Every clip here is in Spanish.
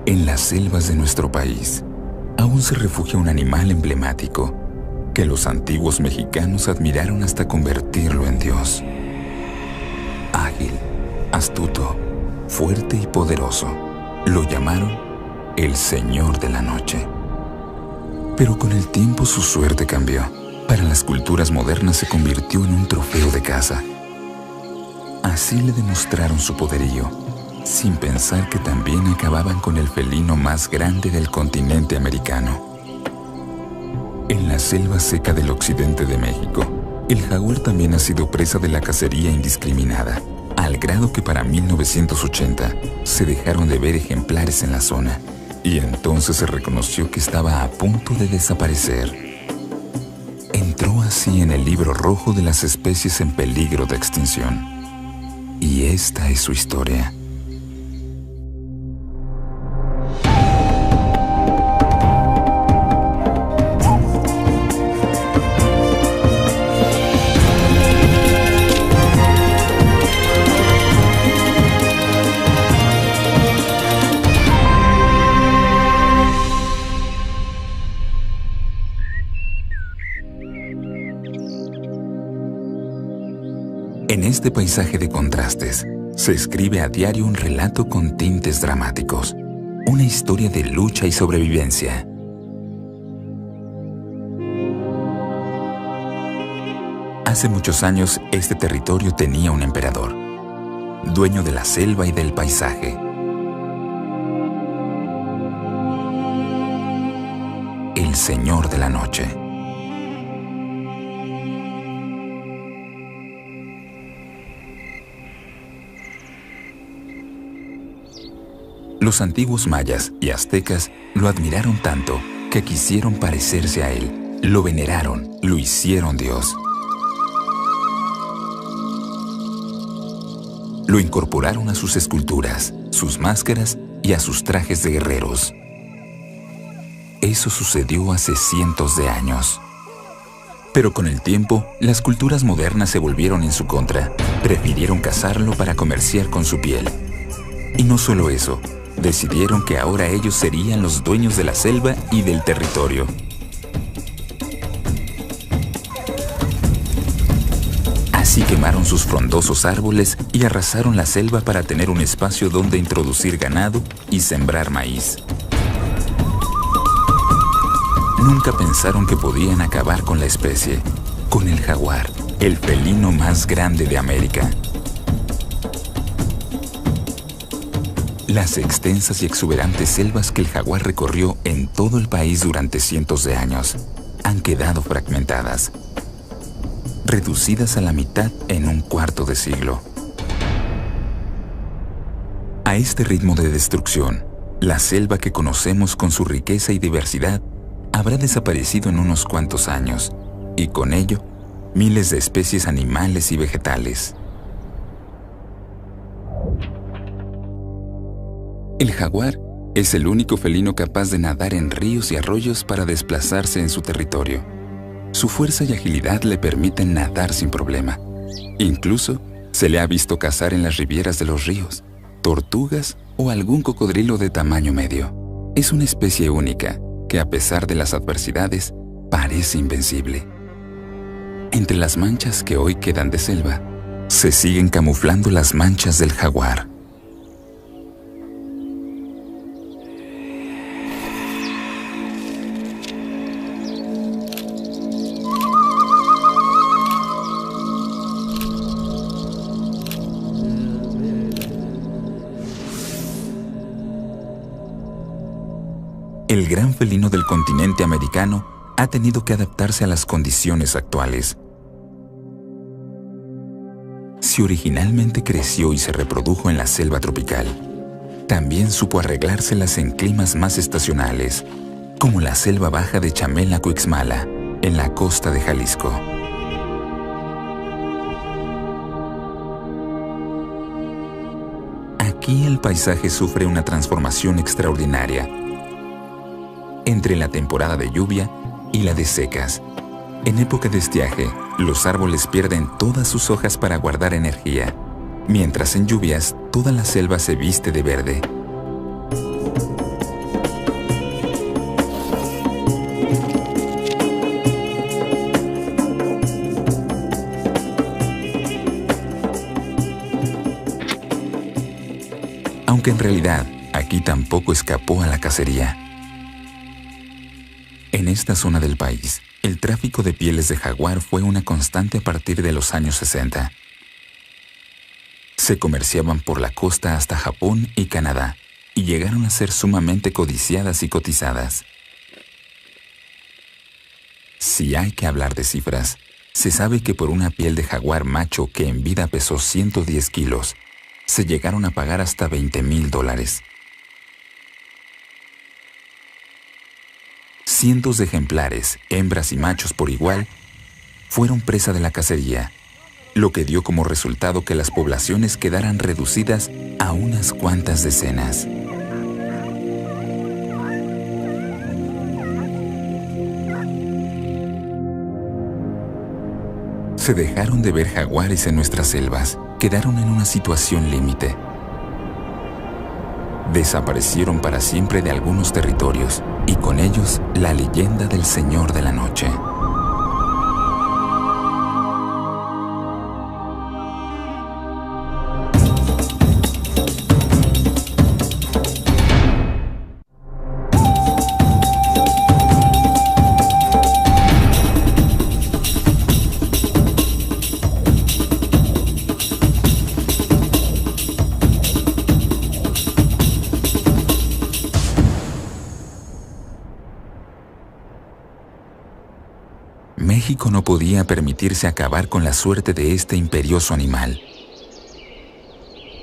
En las selvas de nuestro país, aún se refugia un animal emblemático que los antiguos mexicanos admiraron hasta convertirlo en Dios. Ágil, astuto, fuerte y poderoso, lo llamaron el Señor de la Noche. Pero con el tiempo su suerte cambió. Para las culturas modernas se convirtió en un trofeo de caza. Así le demostraron su poderío, sin pensar que también acababan con el felino más grande del continente americano. En la selva seca del occidente de México, el jaguar también ha sido presa de la cacería indiscriminada, al grado que para 1980 se dejaron de ver ejemplares en la zona, y entonces se reconoció que estaba a punto de desaparecer. Entró así en el libro rojo de las especies en peligro de extinción. Y esta es su historia. En este paisaje de contrastes, se escribe a diario un relato con tintes dramáticos, una historia de lucha y sobrevivencia. Hace muchos años, este territorio tenía un emperador, dueño de la selva y del paisaje. El Señor de la Noche. Los antiguos mayas y aztecas lo admiraron tanto que quisieron parecerse a él, lo veneraron, lo hicieron Dios. Lo incorporaron a sus esculturas, sus máscaras y a sus trajes de guerreros. Eso sucedió hace cientos de años. Pero con el tiempo, las culturas modernas se volvieron en su contra. Prefirieron cazarlo para comerciar con su piel. Y no solo eso, decidieron que ahora ellos serían los dueños de la selva y del territorio. Así quemaron sus frondosos árboles y arrasaron la selva para tener un espacio donde introducir ganado y sembrar maíz. Nunca pensaron que podían acabar con la especie, con el jaguar, el felino más grande de América. Las extensas y exuberantes selvas que el jaguar recorrió en todo el país durante cientos de años han quedado fragmentadas, reducidas a la mitad en un cuarto de siglo. A este ritmo de destrucción, la selva que conocemos con su riqueza y diversidad habrá desaparecido en unos cuantos años, y con ello, miles de especies animales y vegetales. El jaguar es el único felino capaz de nadar en ríos y arroyos para desplazarse en su territorio. Su fuerza y agilidad le permiten nadar sin problema. Incluso se le ha visto cazar en las rivieras de los ríos, tortugas o algún cocodrilo de tamaño medio. Es una especie única que, a pesar de las adversidades, parece invencible. Entre las manchas que hoy quedan de selva, se siguen camuflando las manchas del jaguar. El gran felino del continente americano ha tenido que adaptarse a las condiciones actuales. Si originalmente creció y se reprodujo en la selva tropical, también supo arreglárselas en climas más estacionales, como la selva baja de Chamela-Cuixmala, en la costa de Jalisco. Aquí el paisaje sufre una transformación extraordinaria. Entre la temporada de lluvia y la de secas. En época de estiaje, los árboles pierden todas sus hojas para guardar energía, mientras en lluvias toda la selva se viste de verde. aunque en realidad aquí tampoco escapó a la cacería. En esta zona del país, el tráfico de pieles de jaguar fue una constante a partir de los años 60. Se comerciaban por la costa hasta Japón y Canadá, y llegaron a ser sumamente codiciadas y cotizadas. Si hay que hablar de cifras, se sabe que por una piel de jaguar macho que en vida pesó 110 kilos, se llegaron a pagar hasta $20,000. Cientos de ejemplares, hembras y machos por igual, fueron presa de la cacería, lo que dio como resultado que las poblaciones quedaran reducidas a unas cuantas decenas. Se dejaron de ver jaguares en nuestras selvas, quedaron en una situación límite. Desaparecieron para siempre de algunos territorios y con ellos la leyenda del Señor de la Noche. México no podía permitirse acabar con la suerte de este imperioso animal.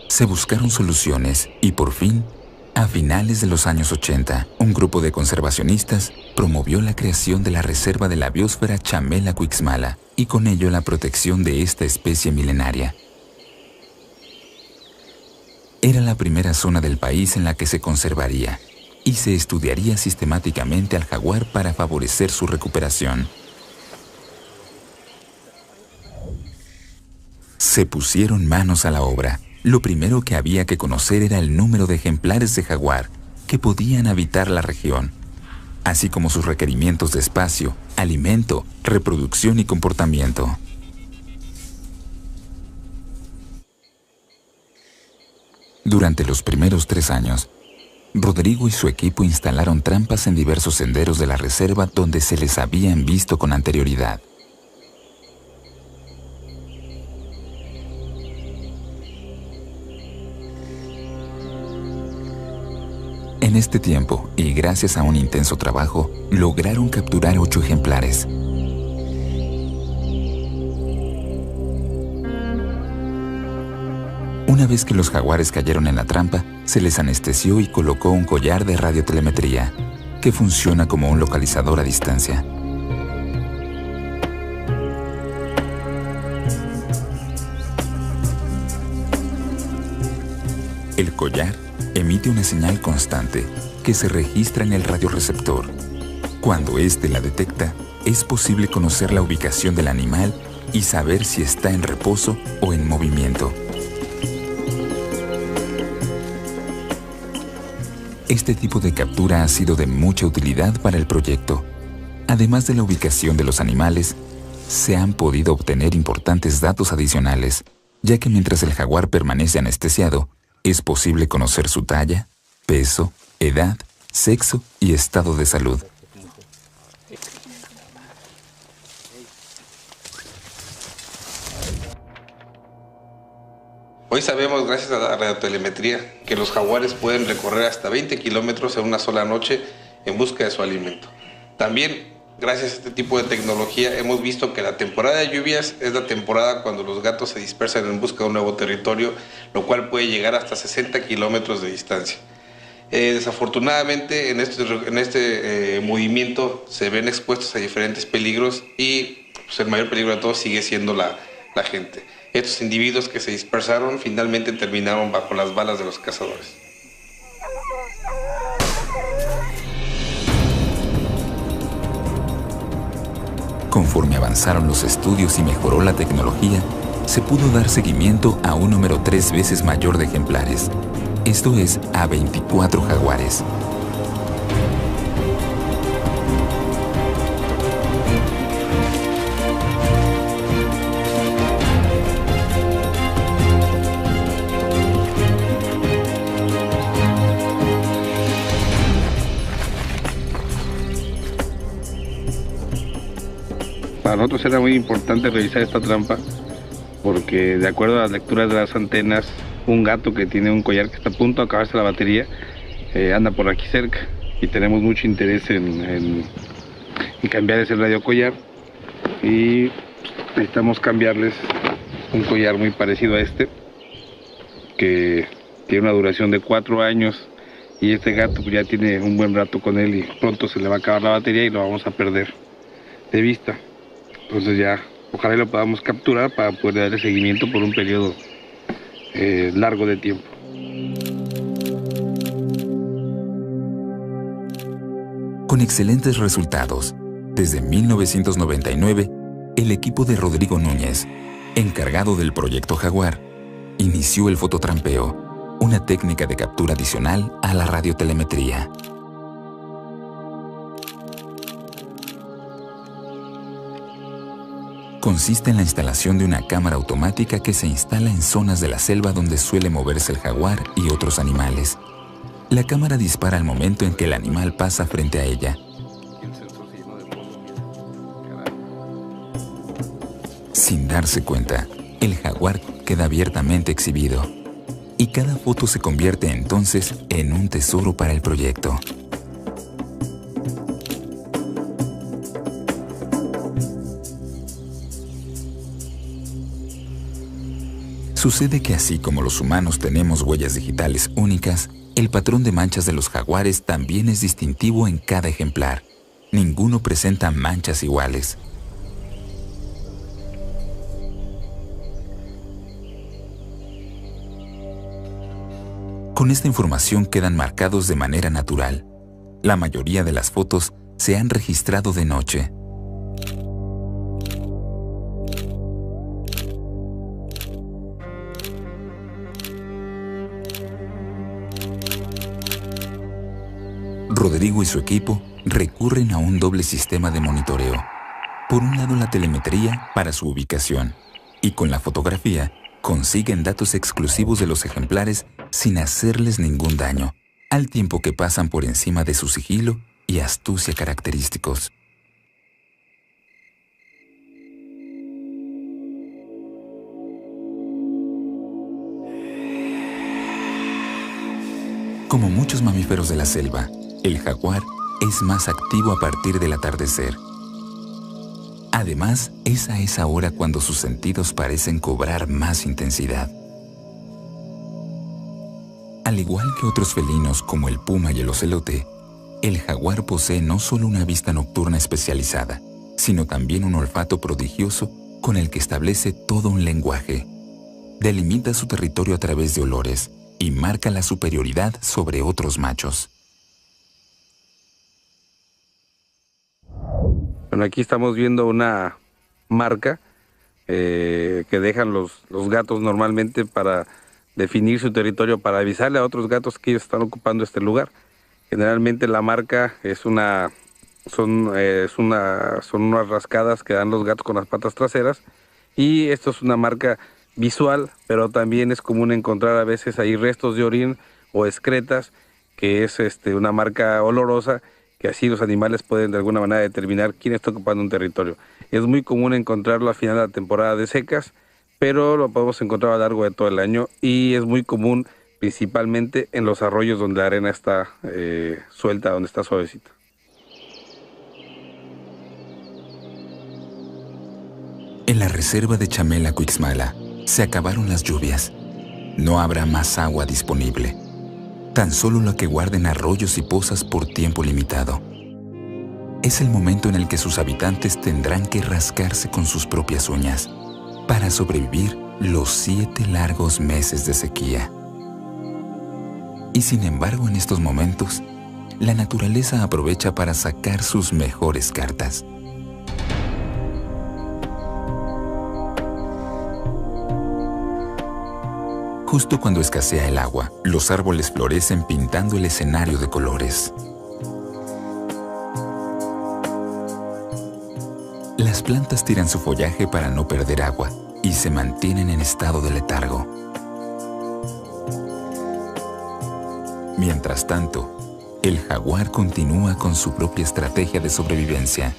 Se buscaron soluciones y por fin, a finales de los años 80, un grupo de conservacionistas promovió la creación de la Reserva de la Biosfera Chamela-Cuixmala y con ello la protección de esta especie milenaria. Era la primera zona del país en la que se conservaría y se estudiaría sistemáticamente al jaguar para favorecer su recuperación. Se pusieron manos a la obra. Lo primero que había que conocer era el número de ejemplares de jaguar que podían habitar la región, así como sus requerimientos de espacio, alimento, reproducción y comportamiento. Durante los primeros 3 años, Rodrigo y su equipo instalaron trampas en diversos senderos de la reserva donde se les habían visto con anterioridad. En este tiempo, y gracias a un intenso trabajo, lograron capturar 8 ejemplares. Una vez que los jaguares cayeron en la trampa, se les anestesió y colocó un collar de radiotelemetría, que funciona como un localizador a distancia. El collar emite una señal constante que se registra en el radioreceptor. Cuando éste la detecta, es posible conocer la ubicación del animal y saber si está en reposo o en movimiento. Este tipo de captura ha sido de mucha utilidad para el proyecto. Además de la ubicación de los animales, se han podido obtener importantes datos adicionales, ya que mientras el jaguar permanece anestesiado, es posible conocer su talla, peso, edad, sexo y estado de salud. Hoy sabemos, gracias a la radiotelemetría, que los jaguares pueden recorrer hasta 20 kilómetros en una sola noche en busca de su alimento. También, gracias a este tipo de tecnología, hemos visto que la temporada de lluvias es la temporada cuando los gatos se dispersan en busca de un nuevo territorio, lo cual puede llegar hasta 60 kilómetros de distancia. Desafortunadamente, en este movimiento se ven expuestos a diferentes peligros y pues, el mayor peligro de todos sigue siendo la gente. Estos individuos que se dispersaron finalmente terminaron bajo las balas de los cazadores. Conforme avanzaron los estudios y mejoró la tecnología, se pudo dar seguimiento a un número 3 veces mayor de ejemplares, esto es, a 24 jaguares. Para nosotros era muy importante revisar esta trampa porque de acuerdo a las lecturas de las antenas, un gato que tiene un collar que está a punto de acabarse la batería anda por aquí cerca y tenemos mucho interés en cambiar ese radio collar y necesitamos cambiarles un collar muy parecido a este que tiene una duración de 4 años y este gato pues ya tiene un buen rato con él y pronto se le va a acabar la batería y lo vamos a perder de vista. Entonces ya ojalá lo podamos capturar para poder darle seguimiento por un periodo largo de tiempo. Con excelentes resultados, desde 1999, el equipo de Rodrigo Núñez, encargado del proyecto Jaguar, inició el fototrampeo, una técnica de captura adicional a la radiotelemetría. Consiste en la instalación de una cámara automática que se instala en zonas de la selva donde suele moverse el jaguar y otros animales. La cámara dispara al momento en que el animal pasa frente a ella. Sin darse cuenta, el jaguar queda abiertamente exhibido y cada foto se convierte entonces en un tesoro para el proyecto. Sucede que así como los humanos tenemos huellas digitales únicas, el patrón de manchas de los jaguares también es distintivo en cada ejemplar. Ninguno presenta manchas iguales. Con esta información quedan marcados de manera natural. La mayoría de las fotos se han registrado de noche. Rodrigo y su equipo recurren a un doble sistema de monitoreo. Por un lado, la telemetría para su ubicación, y con la fotografía consiguen datos exclusivos de los ejemplares sin hacerles ningún daño, al tiempo que pasan por encima de su sigilo y astucia característicos. Como muchos mamíferos de la selva, el jaguar es más activo a partir del atardecer. Además, es a esa hora cuando sus sentidos parecen cobrar más intensidad. Al igual que otros felinos como el puma y el ocelote, el jaguar posee no solo una vista nocturna especializada, sino también un olfato prodigioso con el que establece todo un lenguaje. Delimita su territorio a través de olores y marca la superioridad sobre otros machos. Bueno, aquí estamos viendo una marca que dejan los gatos normalmente para definir su territorio, para avisarle a otros gatos que ellos están ocupando este lugar. Generalmente la marca son unas rascadas que dan los gatos con las patas traseras y esto es una marca visual, pero también es común encontrar a veces ahí restos de orín o excretas, que es una marca olorosa, que así los animales pueden de alguna manera determinar quién está ocupando un territorio. Es muy común encontrarlo al final de la temporada de secas, pero lo podemos encontrar a lo largo de todo el año y es muy común principalmente en los arroyos donde la arena está suelta, donde está suavecita. En la reserva de Chamela-Cuixmala se acabaron las lluvias. No habrá más agua disponible. Tan solo la que guarden arroyos y pozas por tiempo limitado. Es el momento en el que sus habitantes tendrán que rascarse con sus propias uñas para sobrevivir los 7 largos meses de sequía. Y sin embargo, en estos momentos, la naturaleza aprovecha para sacar sus mejores cartas. Justo cuando escasea el agua, los árboles florecen pintando el escenario de colores. Las plantas tiran su follaje para no perder agua y se mantienen en estado de letargo. Mientras tanto, el jaguar continúa con su propia estrategia de sobrevivencia.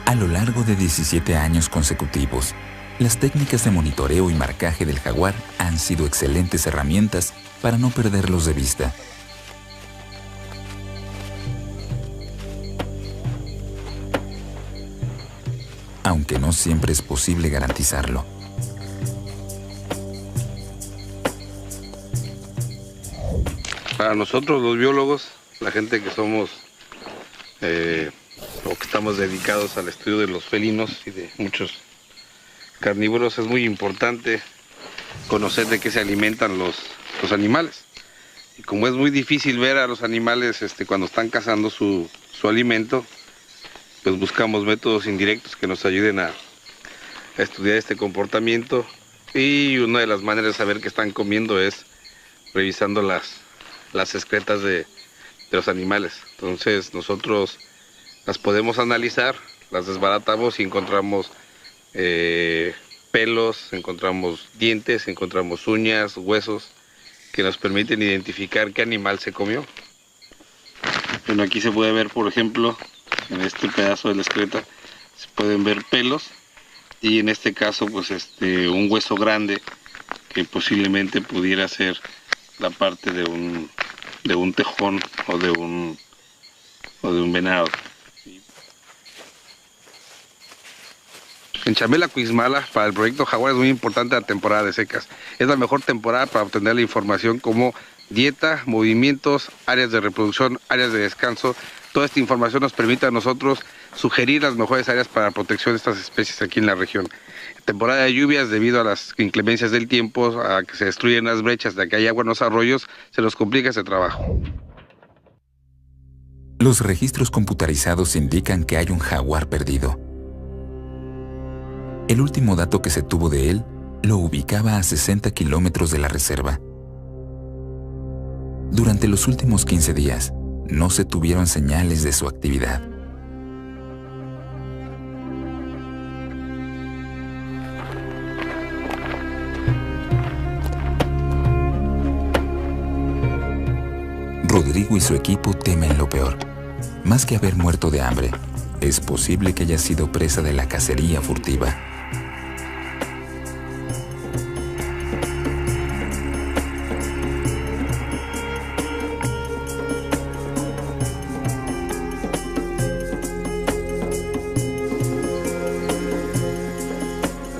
A lo largo de 17 años consecutivos, las técnicas de monitoreo y marcaje del jaguar han sido excelentes herramientas para no perderlos de vista. Aunque no siempre es posible garantizarlo. Para nosotros los biólogos, la gente que somos o que estamos dedicados al estudio de los felinos y de muchos carnívoros, es muy importante conocer de qué se alimentan los animales. Y como es muy difícil ver a los animales cuando están cazando su alimento, pues buscamos métodos indirectos que nos ayuden a estudiar este comportamiento, y una de las maneras de saber qué están comiendo es revisando las excretas de los animales. Entonces nosotros las podemos analizar, las desbaratamos y encontramos pelos, encontramos dientes, encontramos uñas, huesos, que nos permiten identificar qué animal se comió. Bueno, aquí se puede ver, por ejemplo, en este pedazo de la excreta se pueden ver pelos, y en este caso pues un hueso grande que posiblemente pudiera ser la parte de un tejón o de un venado. En Chamela, Cuixmala, para el proyecto Jaguar es muy importante la temporada de secas. Es la mejor temporada para obtener la información como dieta, movimientos, áreas de reproducción, áreas de descanso. Toda esta información nos permite a nosotros sugerir las mejores áreas para protección de estas especies aquí en la región. En temporada de lluvias, debido a las inclemencias del tiempo, a que se destruyen las brechas, de que hay agua en los arroyos, se nos complica ese trabajo. Los registros computarizados indican que hay un jaguar perdido. El último dato que se tuvo de él lo ubicaba a 60 kilómetros de la reserva. Durante los últimos 15 días, no se tuvieron señales de su actividad. Rodrigo y su equipo temen lo peor. Más que haber muerto de hambre, es posible que haya sido presa de la cacería furtiva.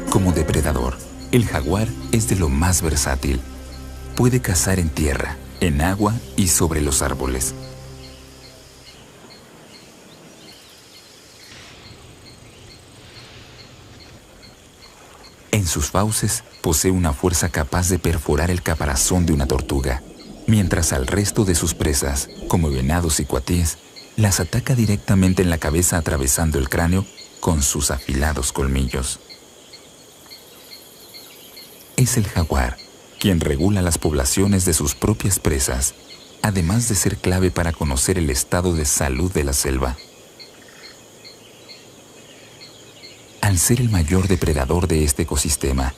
Como depredador, el jaguar es de lo más versátil. Puede cazar en tierra, en agua y sobre los árboles. En sus fauces posee una fuerza capaz de perforar el caparazón de una tortuga, mientras al resto de sus presas, como venados y cuatíes, las ataca directamente en la cabeza atravesando el cráneo con sus afilados colmillos. Es el jaguar quien regula las poblaciones de sus propias presas, además de ser clave para conocer el estado de salud de la selva. Al ser el mayor depredador de este ecosistema,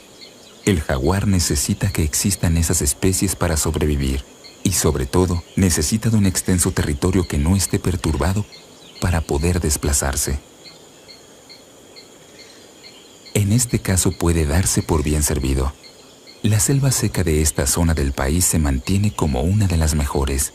el jaguar necesita que existan esas especies para sobrevivir y, sobre todo, necesita de un extenso territorio que no esté perturbado para poder desplazarse. En este caso puede darse por bien servido. La selva seca de esta zona del país se mantiene como una de las mejores.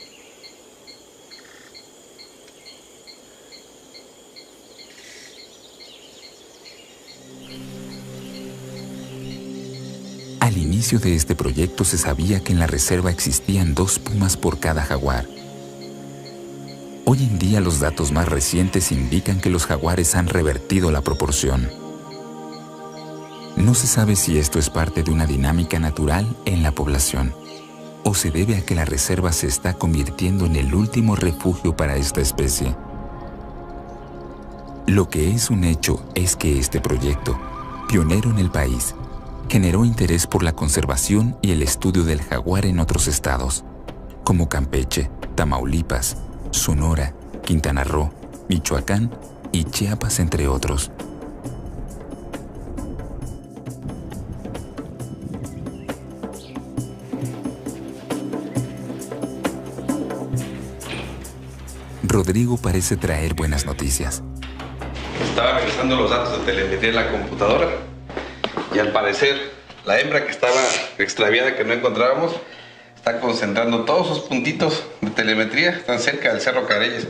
Al inicio de este proyecto se sabía que en la reserva existían 2 pumas por cada jaguar. Hoy en día los datos más recientes indican que los jaguares han revertido la proporción. No se sabe si esto es parte de una dinámica natural en la población o se debe a que la reserva se está convirtiendo en el último refugio para esta especie. Lo que es un hecho es que este proyecto, pionero en el país, generó interés por la conservación y el estudio del jaguar en otros estados, como Campeche, Tamaulipas, Sonora, Quintana Roo, Michoacán y Chiapas, entre otros. Rodrigo parece traer buenas noticias. Estaba revisando los datos de telemetría en la computadora y al parecer la hembra que estaba extraviada, que no encontrábamos, está concentrando todos sus puntitos de telemetría. Están cerca del Cerro Careyes.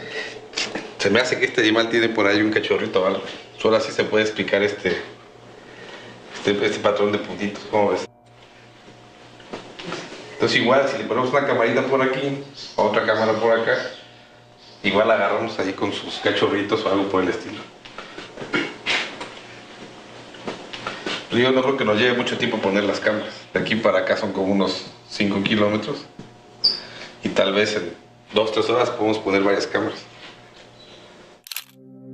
Se me hace que este animal tiene por ahí un cachorrito o algo. Solo así se puede explicar este patrón de puntitos. ¿Cómo ves? Entonces igual, si le ponemos una camarita por aquí, otra cámara por acá, igual la agarramos ahí con sus cachorritos o algo por el estilo. Yo no creo que nos lleve mucho tiempo poner las cámaras. De aquí para acá son como unos 5 kilómetros. Y tal vez en 2-3 horas podemos poner varias cámaras.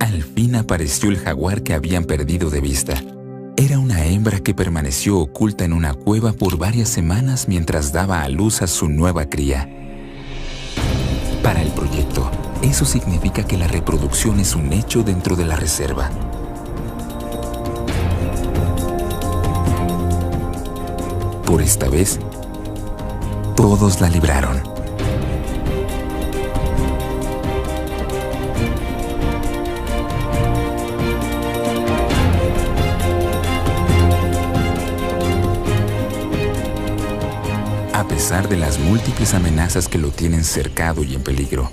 Al fin apareció el jaguar que habían perdido de vista. Era una hembra que permaneció oculta en una cueva por varias semanas mientras daba a luz a su nueva cría. Para el proyecto, eso significa que la reproducción es un hecho dentro de la reserva. Por esta vez, todos la libraron. A pesar de las múltiples amenazas que lo tienen cercado y en peligro,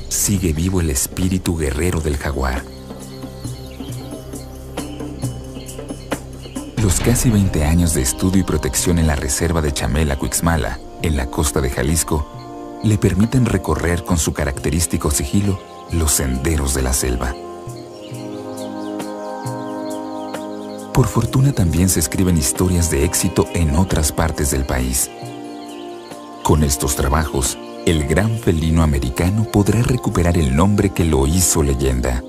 sigue vivo el espíritu guerrero del jaguar. Los casi 20 años de estudio y protección en la reserva de Chamela-Cuixmala, en la costa de Jalisco, le permiten recorrer con su característico sigilo los senderos de la selva. Por fortuna también se escriben historias de éxito en otras partes del país. Con estos trabajos, el gran felino americano podrá recuperar el nombre que lo hizo leyenda: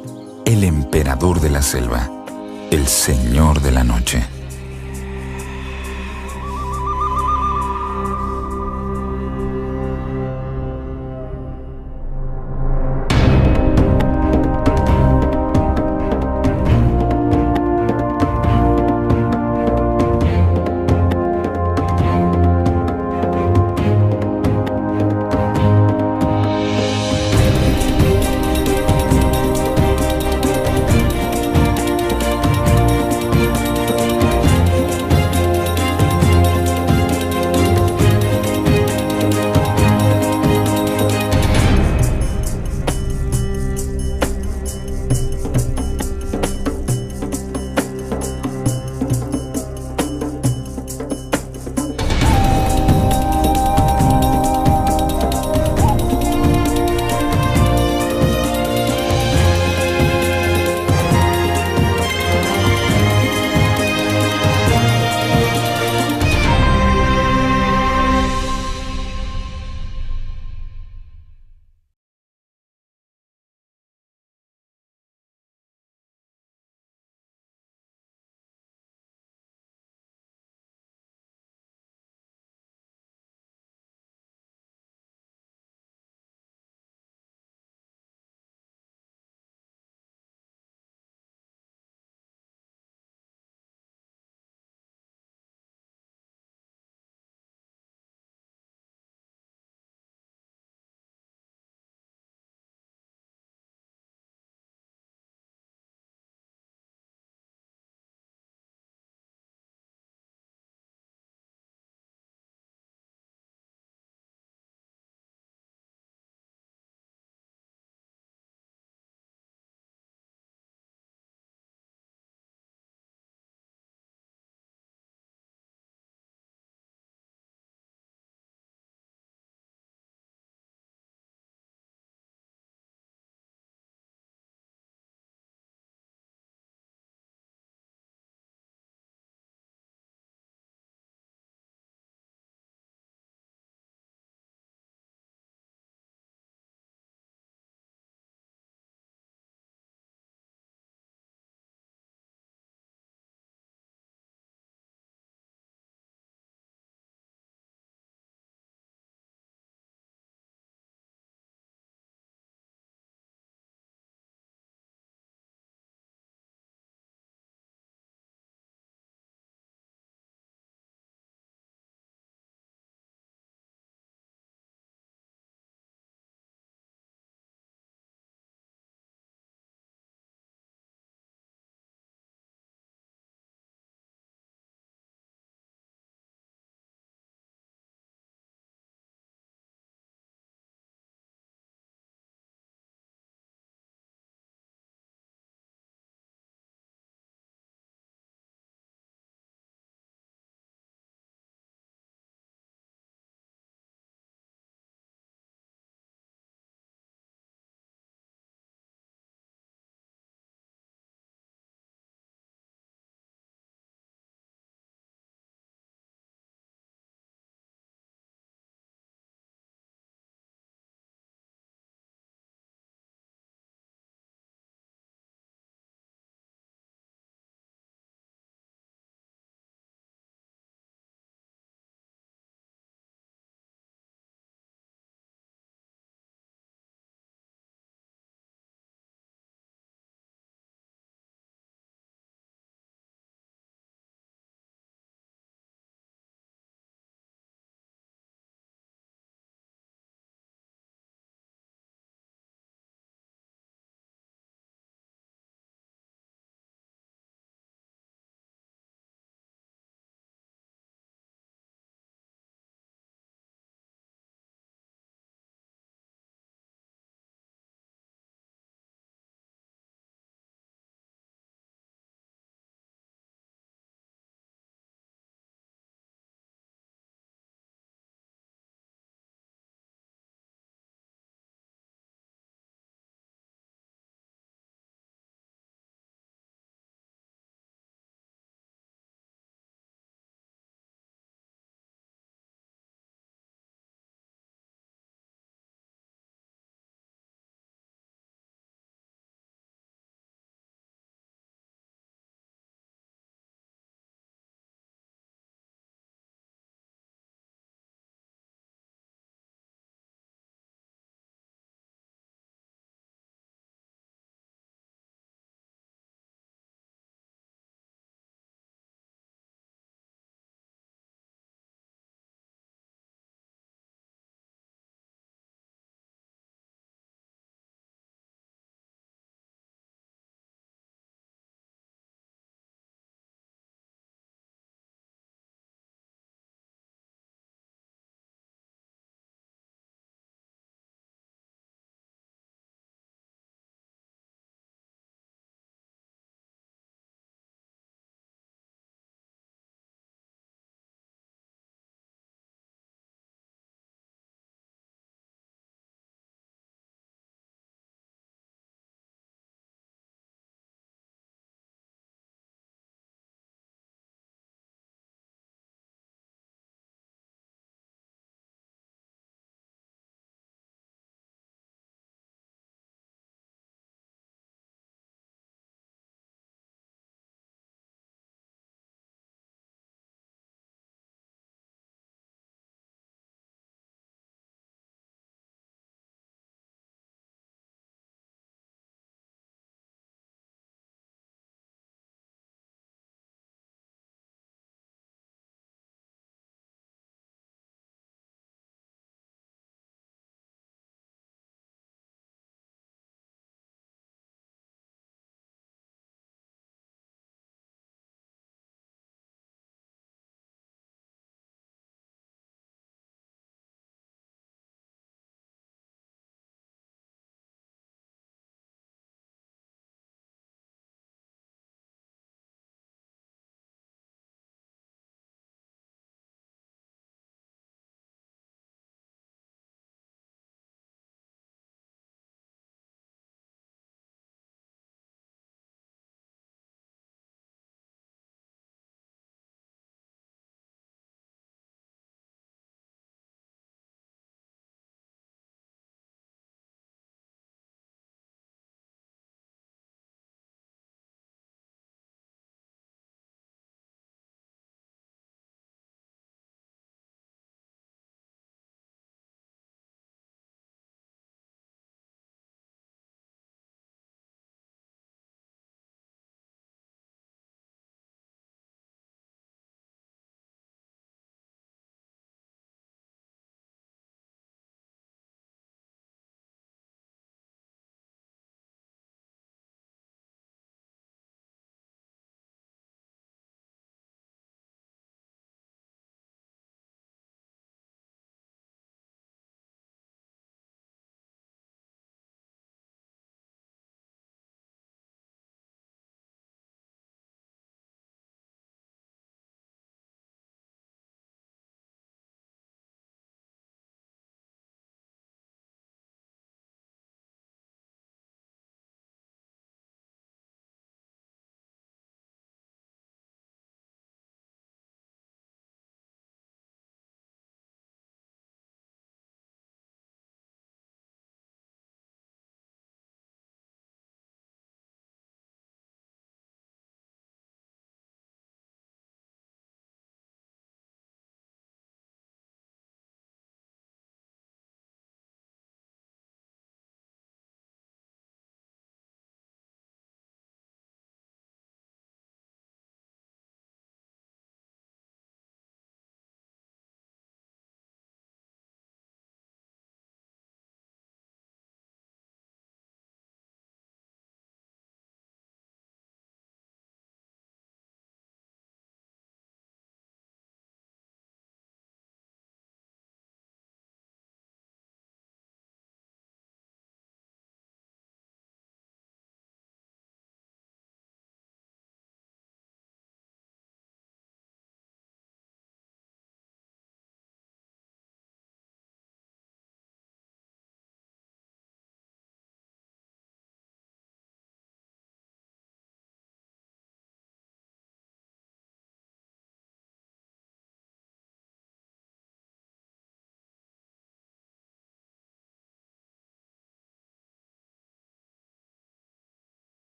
el emperador de la selva, el señor de la noche.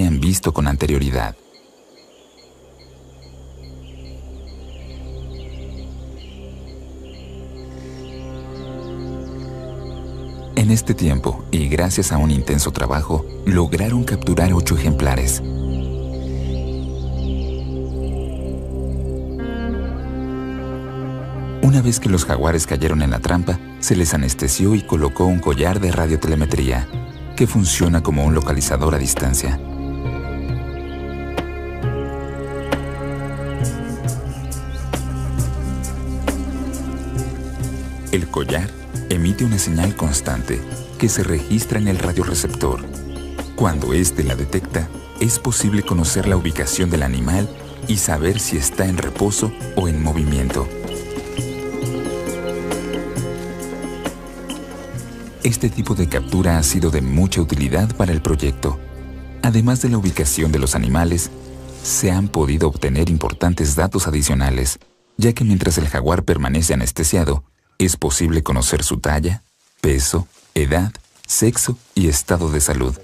habían visto con anterioridad. En este tiempo, y gracias a un intenso trabajo, lograron capturar 8 ejemplares. Una vez que los jaguares cayeron en la trampa, se les anestesió y colocó un collar de radiotelemetría, que funciona como un localizador a distancia. El collar emite una señal constante que se registra en el radioreceptor. Cuando éste la detecta, es posible conocer la ubicación del animal y saber si está en reposo o en movimiento. Este tipo de captura ha sido de mucha utilidad para el proyecto. Además de la ubicación de los animales, se han podido obtener importantes datos adicionales, ya que mientras el jaguar permanece anestesiado, es posible conocer su talla, peso, edad, sexo y estado de salud.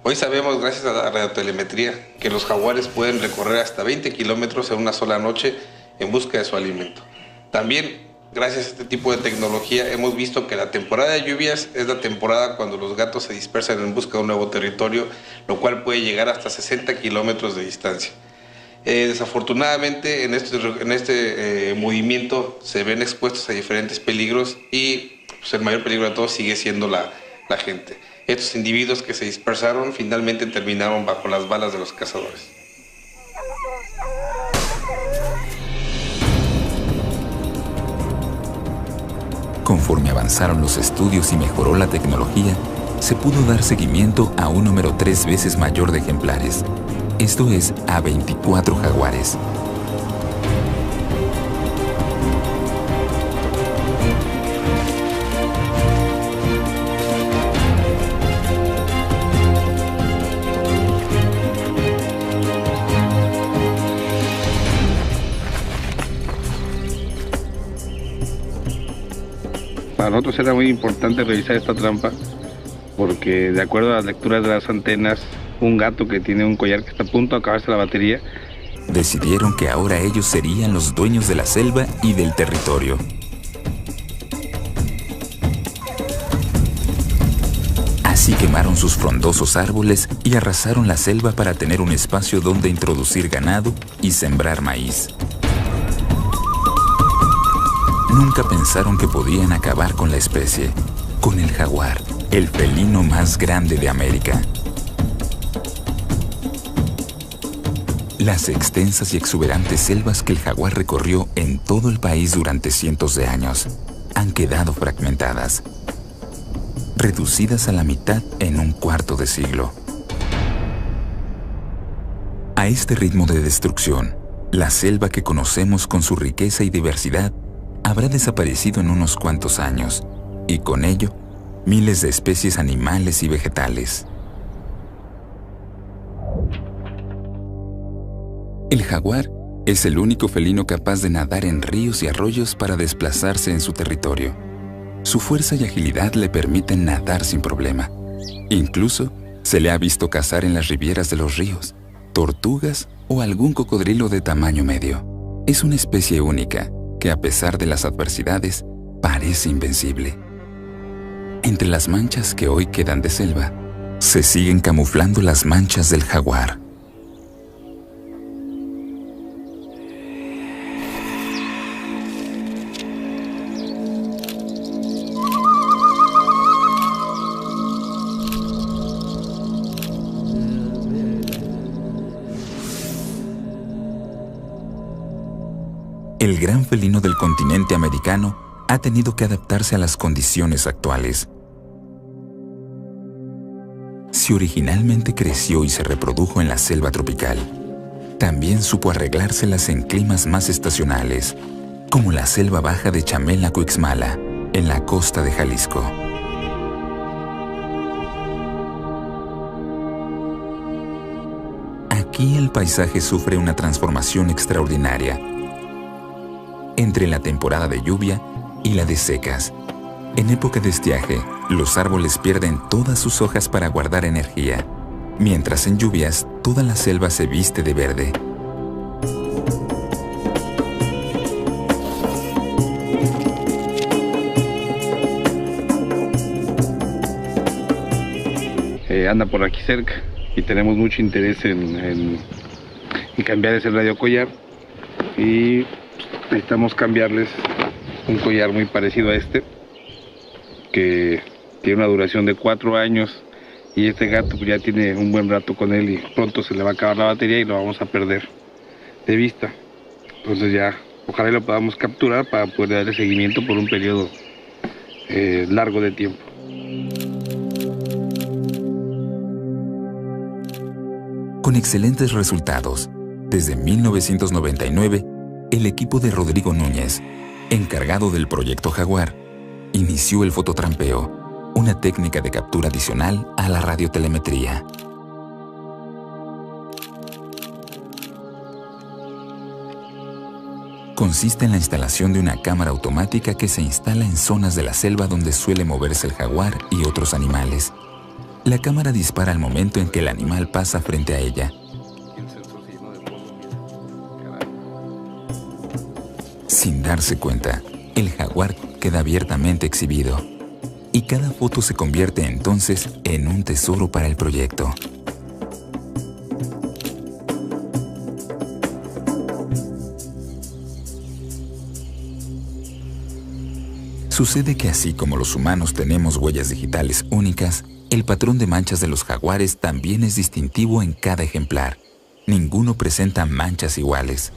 Hoy sabemos, gracias a la radiotelemetría, que los jaguares pueden recorrer hasta 20 kilómetros en una sola noche en busca de su alimento. También, gracias a este tipo de tecnología, hemos visto que la temporada de lluvias es la temporada cuando los gatos se dispersan en busca de un nuevo territorio, lo cual puede llegar hasta 60 kilómetros de distancia. Desafortunadamente, en este movimiento se ven expuestos a diferentes peligros y pues, el mayor peligro de todos sigue siendo la gente. Estos individuos que se dispersaron finalmente terminaron bajo las balas de los cazadores. Conforme avanzaron los estudios y mejoró la tecnología, se pudo dar seguimiento a un número 3 veces mayor de ejemplares, esto es, a 24 jaguares. Para nosotros era muy importante revisar esta trampa porque de acuerdo a las lecturas de las antenas, un gato que tiene un collar que está a punto de acabarse la batería. Decidieron que ahora ellos serían los dueños de la selva y del territorio. Así quemaron sus frondosos árboles y arrasaron la selva para tener un espacio donde introducir ganado y sembrar maíz. Nunca pensaron que podían acabar con la especie, con el jaguar, el felino más grande de América. Las extensas y exuberantes selvas que el jaguar recorrió en todo el país durante cientos de años han quedado fragmentadas, reducidas a la mitad en un cuarto de siglo. A este ritmo de destrucción, la selva que conocemos con su riqueza y diversidad habrá desaparecido en unos cuantos años, y con ello, miles de especies animales y vegetales. El jaguar es el único felino capaz de nadar en ríos y arroyos para desplazarse en su territorio. Su fuerza y agilidad le permiten nadar sin problema. Incluso se le ha visto cazar en las ribieras de los ríos, tortugas o algún cocodrilo de tamaño medio. Es una especie única que, a pesar de las adversidades, parece invencible. Entre las manchas que hoy quedan de selva, se siguen camuflando las manchas del jaguar. El gran felino del continente americano ha tenido que adaptarse a las condiciones actuales. Si originalmente creció y se reprodujo en la selva tropical, también supo arreglárselas en climas más estacionales, como la selva baja de Chamela-Cuixmala, en la costa de Jalisco. Aquí el paisaje sufre una transformación extraordinaria. Entre la temporada de lluvia y la de secas. En época de estiaje, los árboles pierden todas sus hojas para guardar energía, mientras en lluvias toda la selva se viste de verde. Anda por aquí cerca y tenemos mucho interés en cambiar ese radio collar, y necesitamos cambiarles un collar muy parecido a este, que tiene una duración de 4 años, y este gato pues ya tiene un buen rato con él y pronto se le va a acabar la batería y lo vamos a perder de vista. Entonces ya ojalá lo podamos capturar para poder darle seguimiento por un periodo largo de tiempo. Con excelentes resultados, desde 1999, el equipo de Rodrigo Núñez, encargado del proyecto Jaguar, inició el fototrampeo, una técnica de captura adicional a la radiotelemetría. Consiste en la instalación de una cámara automática que se instala en zonas de la selva donde suele moverse el jaguar y otros animales. La cámara dispara al momento en que el animal pasa frente a ella. Sin darse cuenta, el jaguar queda abiertamente exhibido, y cada foto se convierte entonces en un tesoro para el proyecto. Sucede que así como los humanos tenemos huellas digitales únicas, el patrón de manchas de los jaguares también es distintivo en cada ejemplar. Ninguno presenta manchas iguales.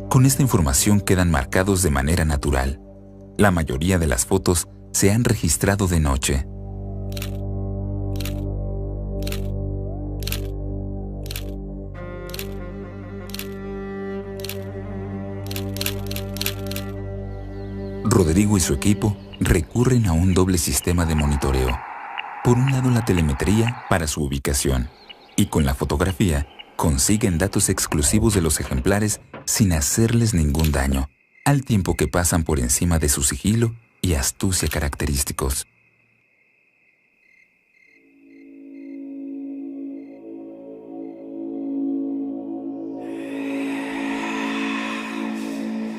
Con esta información quedan marcados de manera natural. La mayoría de las fotos se han registrado de noche. Rodrigo y su equipo recurren a un doble sistema de monitoreo. Por un lado, la telemetría para su ubicación, y con la fotografía consiguen datos exclusivos de los ejemplares sin hacerles ningún daño, al tiempo que pasan por encima de su sigilo y astucia característicos.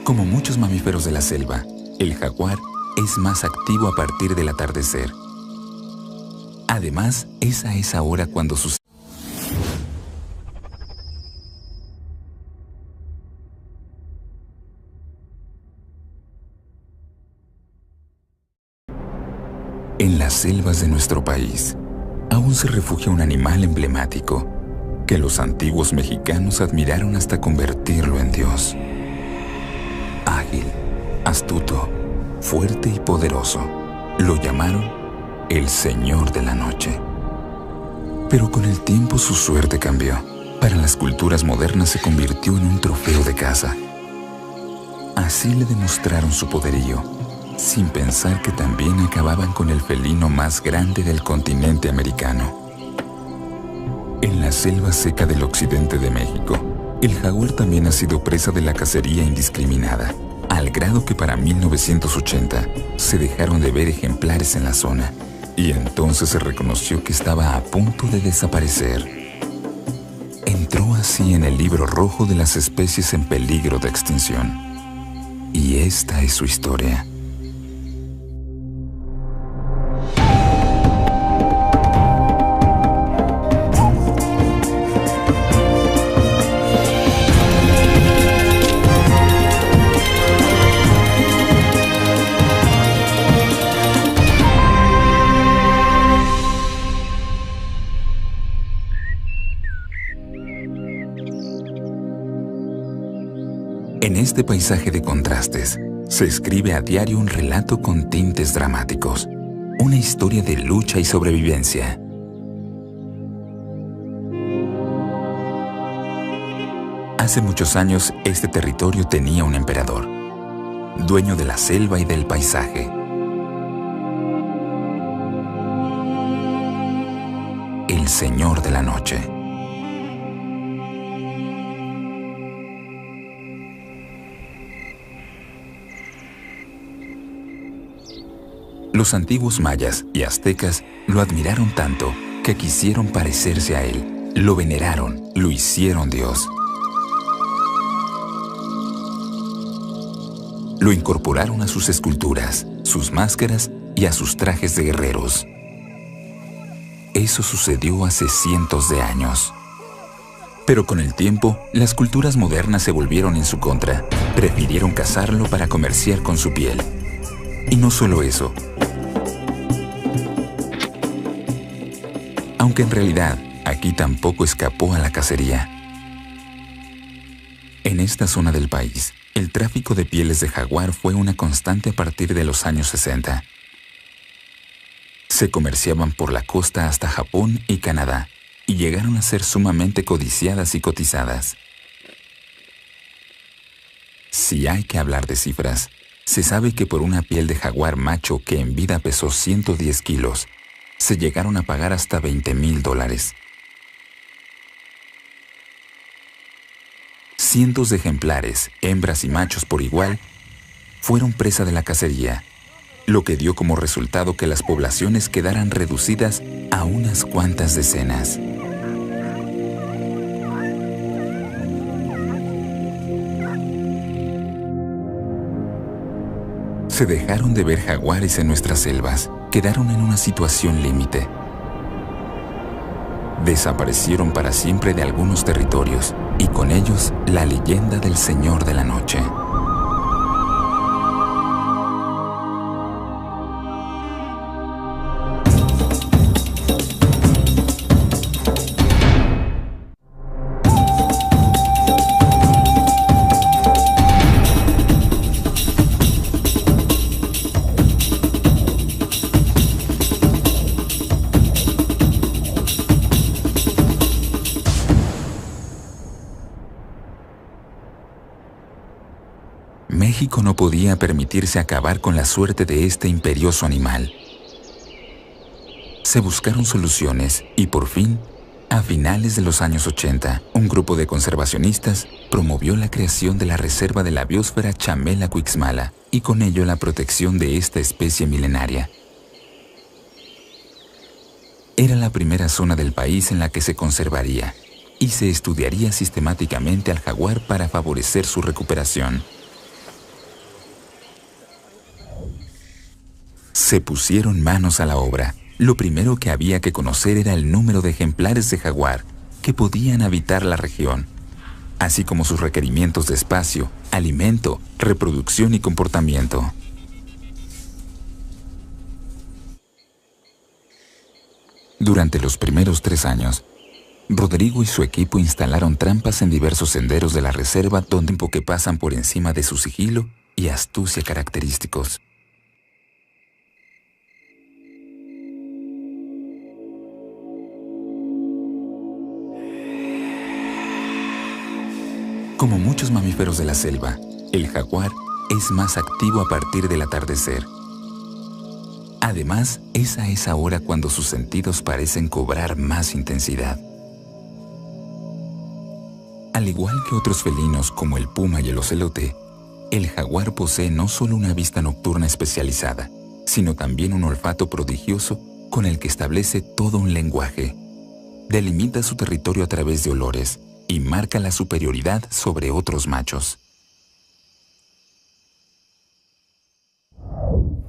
Como muchos mamíferos de la selva, el jaguar es más activo a partir del atardecer. Además, es a esa hora cuando sus En las selvas de nuestro país, aún se refugia un animal emblemático que los antiguos mexicanos admiraron hasta convertirlo en Dios. Ágil, astuto, fuerte y poderoso, lo llamaron el Señor de la Noche. Pero con el tiempo su suerte cambió. Para las culturas modernas se convirtió en un trofeo de caza. Así le demostraron su poderío, sin pensar que también acababan con el felino más grande del continente americano. En la selva seca del occidente de México, el jaguar también ha sido presa de la cacería indiscriminada, al grado que para 1980 se dejaron de ver ejemplares en la zona, y entonces se reconoció que estaba a punto de desaparecer. Entró así en el libro rojo de las especies en peligro de extinción. Y esta es su historia. En este paisaje de contrastes, se escribe a diario un relato con tintes dramáticos, una historia de lucha y sobrevivencia. Hace muchos años, este territorio tenía un emperador, dueño de la selva y del paisaje. El Señor de la Noche. Los antiguos mayas y aztecas lo admiraron tanto que quisieron parecerse a él. Lo veneraron, lo hicieron Dios. Lo incorporaron a sus esculturas, sus máscaras y a sus trajes de guerreros. Eso sucedió hace cientos de años. Pero con el tiempo, las culturas modernas se volvieron en su contra. Prefirieron cazarlo para comerciar con su piel. Y no solo eso. Aunque en realidad, aquí tampoco escapó a la cacería. En esta zona del país, el tráfico de pieles de jaguar fue una constante a partir de los años 60. Se comerciaban por la costa hasta Japón y Canadá, y llegaron a ser sumamente codiciadas y cotizadas. Si hay que hablar de cifras, se sabe que por una piel de jaguar macho que en vida pesó 110 kilos, se llegaron a pagar hasta $20,000. Cientos de ejemplares, hembras y machos por igual, fueron presa de la cacería, lo que dio como resultado que las poblaciones quedaran reducidas a unas cuantas decenas. Se dejaron de ver jaguares en nuestras selvas, quedaron en una situación límite. Desaparecieron para siempre de algunos territorios y con ellos la leyenda del Señor de la Noche. México no podía permitirse acabar con la suerte de este imperioso animal. Se buscaron soluciones y por fin, a finales de los años 80, un grupo de conservacionistas promovió la creación de la Reserva de la Biosfera Chamela-Cuixmala y con ello la protección de esta especie milenaria. Era la primera zona del país en la que se conservaría y se estudiaría sistemáticamente al jaguar para favorecer su recuperación. Se pusieron manos a la obra. Lo primero que había que conocer era el número de ejemplares de jaguar que podían habitar la región, así como sus requerimientos de espacio, alimento, reproducción y comportamiento. Durante los primeros 3 años, Rodrigo y su equipo instalaron trampas en diversos senderos de la reserva donde que pasan por encima de su sigilo y astucia característicos. Como muchos mamíferos de la selva, el jaguar es más activo a partir del atardecer. Además, es a esa hora cuando sus sentidos parecen cobrar más intensidad. Al igual que otros felinos como el puma y el ocelote, el jaguar posee no solo una vista nocturna especializada, sino también un olfato prodigioso con el que establece todo un lenguaje. Delimita su territorio a través de olores y marca la superioridad sobre otros machos.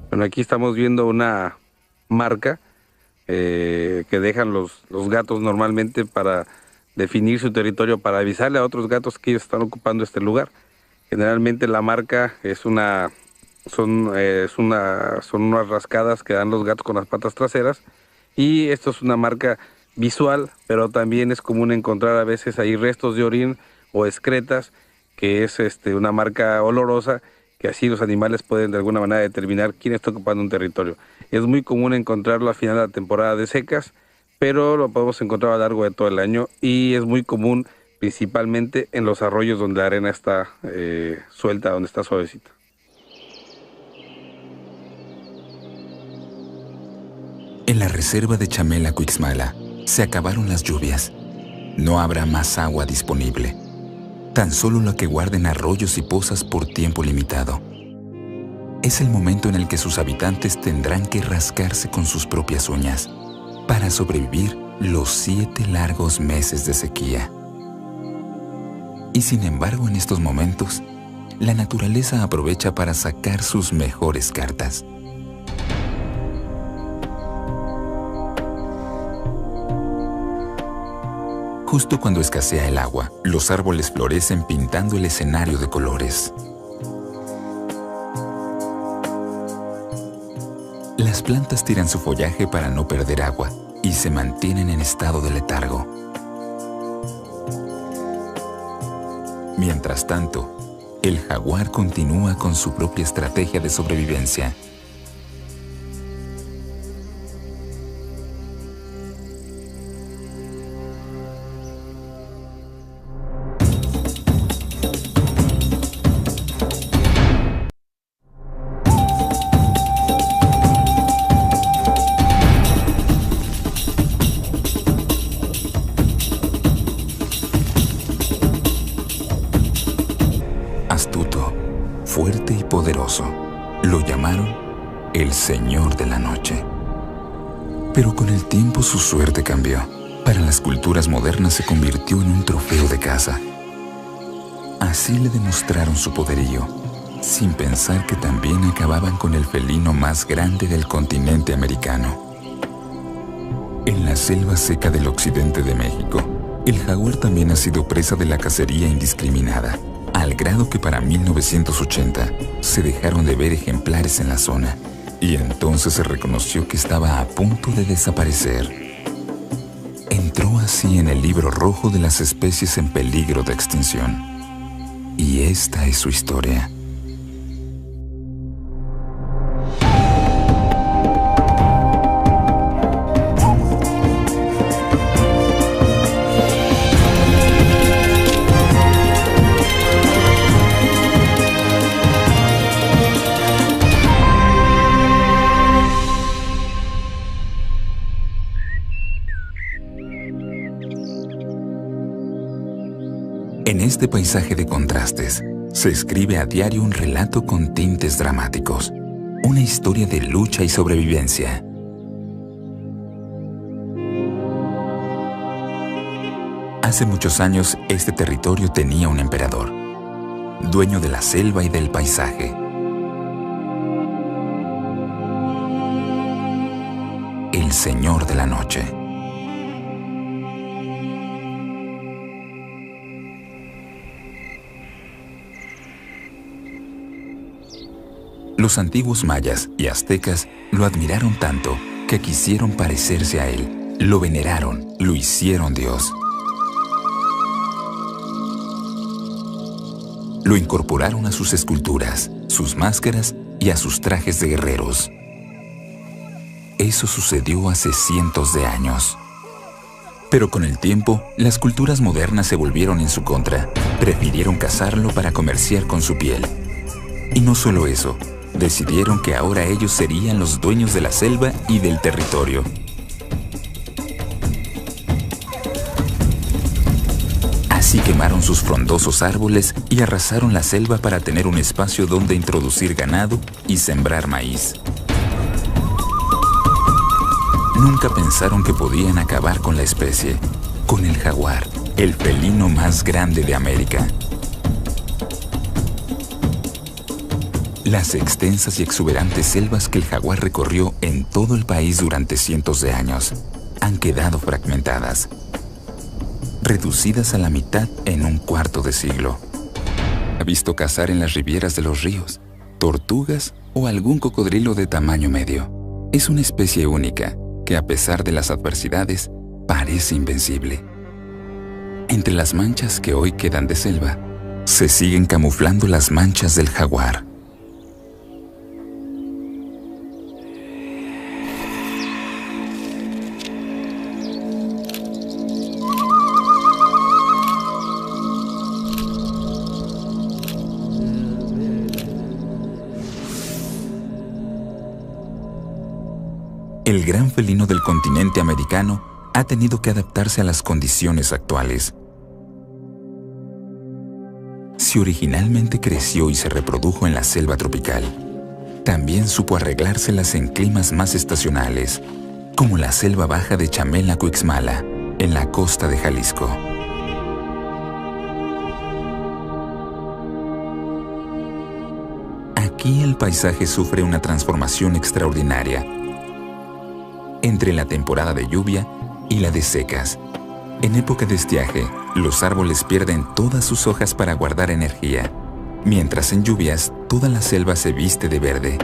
Bueno, aquí estamos viendo una marca que dejan los gatos normalmente para definir su territorio, para avisarle a otros gatos que ellos están ocupando este lugar. Generalmente la marca son unas rascadas que dan los gatos con las patas traseras, y esto es una marca visual, pero también es común encontrar a veces ahí restos de orín o excretas, que es una marca olorosa, que así los animales pueden de alguna manera determinar quién está ocupando un territorio. Es muy común encontrarlo al final de la temporada de secas, pero lo podemos encontrar a lo largo de todo el año, y es muy común principalmente en los arroyos donde la arena está suelta, donde está suavecita. En la reserva de Chamela-Cuixmala se acabaron las lluvias. No habrá más agua disponible, tan solo la que guarden arroyos y pozas por tiempo limitado. Es el momento en el que sus habitantes tendrán que rascarse con sus propias uñas para sobrevivir los 7 largos meses de sequía. Y sin embargo, en estos momentos, la naturaleza aprovecha para sacar sus mejores cartas. Justo cuando escasea el agua, los árboles florecen pintando el escenario de colores. Las plantas tiran su follaje para no perder agua y se mantienen en estado de letargo. Mientras tanto, el jaguar continúa con su propia estrategia de sobrevivencia. Astuto, fuerte y poderoso, lo llamaron el Señor de la Noche. Pero con el tiempo su suerte cambió. Para las culturas modernas se convirtió en un trofeo de caza. Así le demostraron su poderío, sin pensar que también acababan con el felino más grande del continente americano. En la selva seca del occidente de México, el jaguar también ha sido presa de la cacería indiscriminada, al grado que para 1980 se dejaron de ver ejemplares en la zona, y entonces se reconoció que estaba a punto de desaparecer. Entró así en el libro rojo de las especies en peligro de extinción. Y esta es su historia. En este paisaje de contrastes, se escribe a diario un relato con tintes dramáticos, una historia de lucha y sobrevivencia. Hace muchos años, este territorio tenía un emperador, dueño de la selva y del paisaje. El Señor de la Noche. Los antiguos mayas y aztecas lo admiraron tanto que quisieron parecerse a él. Lo veneraron, lo hicieron Dios. Lo incorporaron a sus esculturas, sus máscaras y a sus trajes de guerreros. Eso sucedió hace cientos de años. Pero con el tiempo, las culturas modernas se volvieron en su contra. Prefirieron cazarlo para comerciar con su piel. Y no solo eso, decidieron que ahora ellos serían los dueños de la selva y del territorio. Así quemaron sus frondosos árboles y arrasaron la selva para tener un espacio donde introducir ganado y sembrar maíz. Nunca pensaron que podían acabar con la especie, con el jaguar, el felino más grande de América. Las extensas y exuberantes selvas que el jaguar recorrió en todo el país durante cientos de años han quedado fragmentadas, reducidas a la mitad en un cuarto de siglo. Ha visto cazar en las ribieras de los ríos, tortugas o algún cocodrilo de tamaño medio. Es una especie única que, a pesar de las adversidades, parece invencible. Entre las manchas que hoy quedan de selva, se siguen camuflando las manchas del jaguar. El gran felino del continente americano ha tenido que adaptarse a las condiciones actuales. Si originalmente creció y se reprodujo en la selva tropical, también supo arreglárselas en climas más estacionales, como la selva baja de Chamela-Cuixmala, en la costa de Jalisco. Aquí el paisaje sufre una transformación extraordinaria. Entre la temporada de lluvia y la de secas, en época de estiaje, los árboles pierden todas sus hojas para guardar energía, mientras en lluvias toda la selva se viste de verde.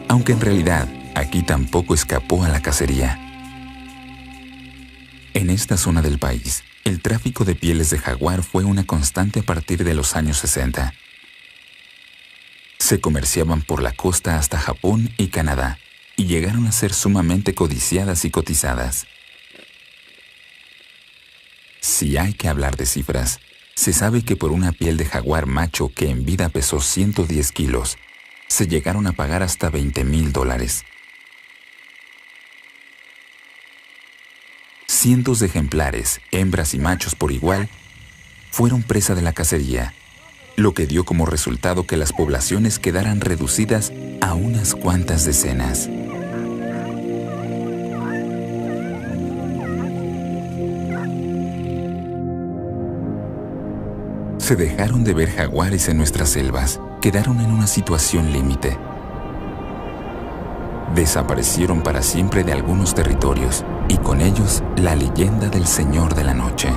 Aunque en realidad aquí tampoco escapó a la cacería. En esta zona del país, el tráfico de pieles de jaguar fue una constante a partir de los años 60. Se comerciaban por la costa hasta Japón y Canadá, y llegaron a ser sumamente codiciadas y cotizadas. Si hay que hablar de cifras, se sabe que por una piel de jaguar macho que en vida pesó 110 kilos, se llegaron a pagar hasta $20,000. Cientos de ejemplares, hembras y machos por igual, fueron presa de la cacería, lo que dio como resultado que las poblaciones quedaran reducidas a unas cuantas decenas. Se dejaron de ver jaguares en nuestras selvas, quedaron en una situación límite. Desaparecieron para siempre de algunos territorios y con ellos la leyenda del Señor de la Noche.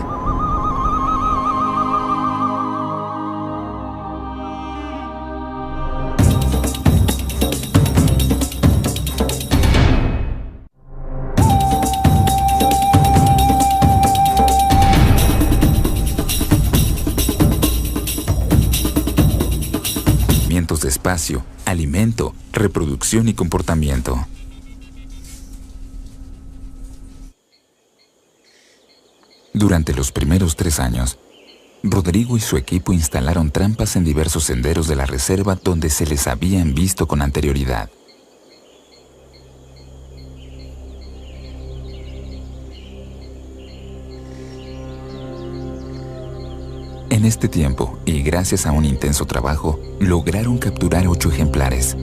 De espacio, alimento, reproducción y comportamiento. Durante los primeros 3 años, Rodrigo y su equipo instalaron trampas en diversos senderos de la reserva donde se les habían visto con anterioridad. En este tiempo, y gracias a un intenso trabajo, lograron capturar 8 ejemplares.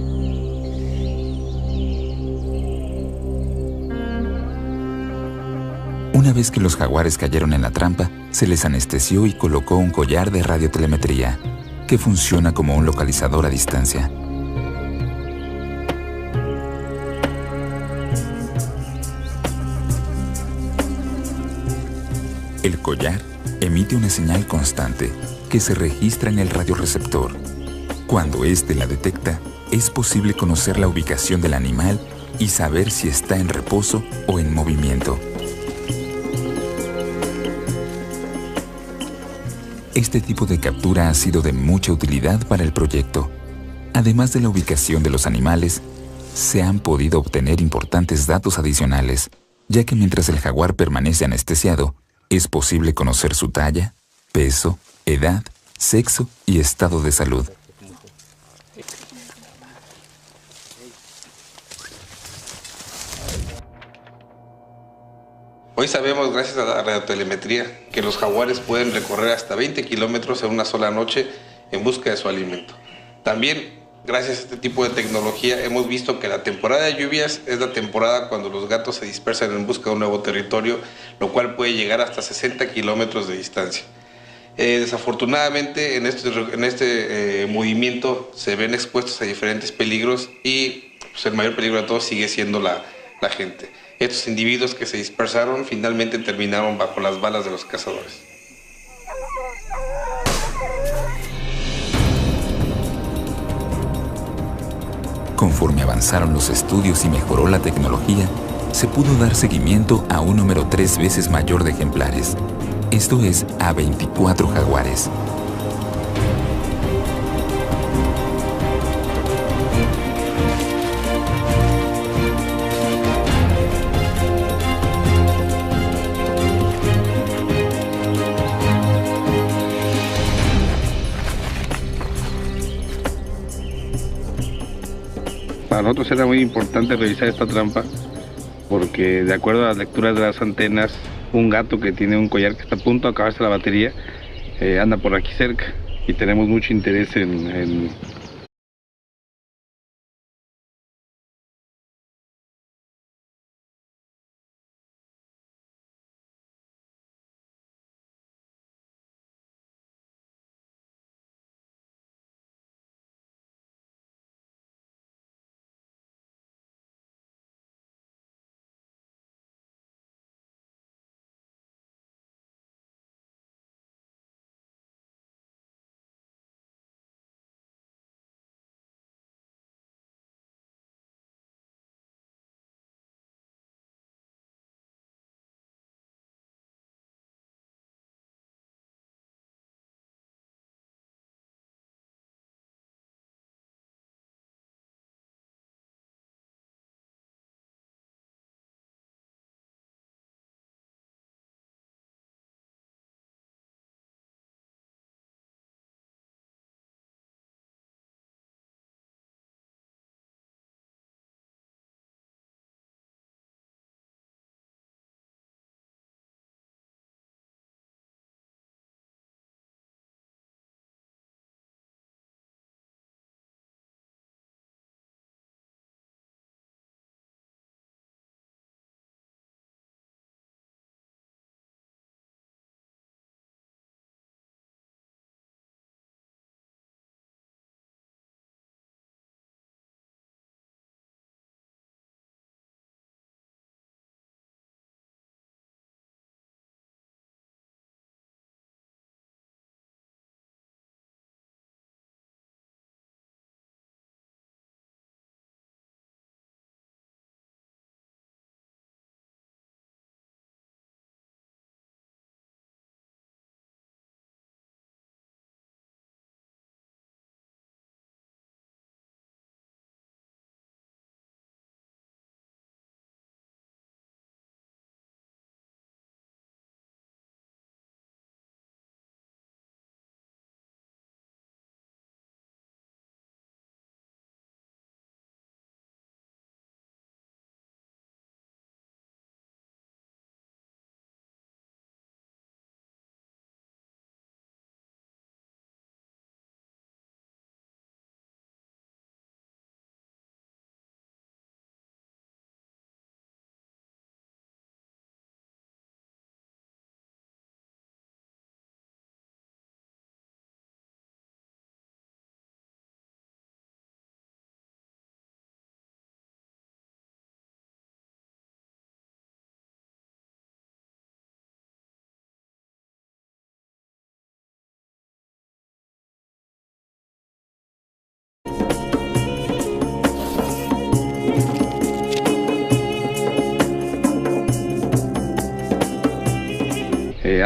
Una vez que los jaguares cayeron en la trampa, se les anestesió y colocó un collar de radiotelemetría, que funciona como un localizador a distancia. El collar emite una señal constante que se registra en el radioreceptor. Cuando éste la detecta, es posible conocer la ubicación del animal y saber si está en reposo o en movimiento. Este tipo de captura ha sido de mucha utilidad para el proyecto. Además de la ubicación de los animales, se han podido obtener importantes datos adicionales, ya que mientras el jaguar permanece anestesiado, es posible conocer su talla, peso, edad, sexo y estado de salud. Hoy sabemos, gracias a la radiotelemetría, que los jaguares pueden recorrer hasta 20 kilómetros en una sola noche en busca de su alimento. También, gracias a este tipo de tecnología, hemos visto que la temporada de lluvias es la temporada cuando los gatos se dispersan en busca de un nuevo territorio, lo cual puede llegar hasta 60 kilómetros de distancia. Desafortunadamente, en este movimiento se ven expuestos a diferentes peligros y pues, el mayor peligro de todos sigue siendo la gente. Estos individuos que se dispersaron finalmente terminaron bajo las balas de los cazadores. Conforme avanzaron los estudios y mejoró la tecnología, se pudo dar seguimiento a un número 3 veces mayor de ejemplares, esto es, a 24 jaguares. Para nosotros era muy importante revisar esta trampa porque de acuerdo a las lecturas de las antenas, un gato que tiene un collar que está a punto de acabarse la batería anda por aquí cerca y tenemos mucho interés en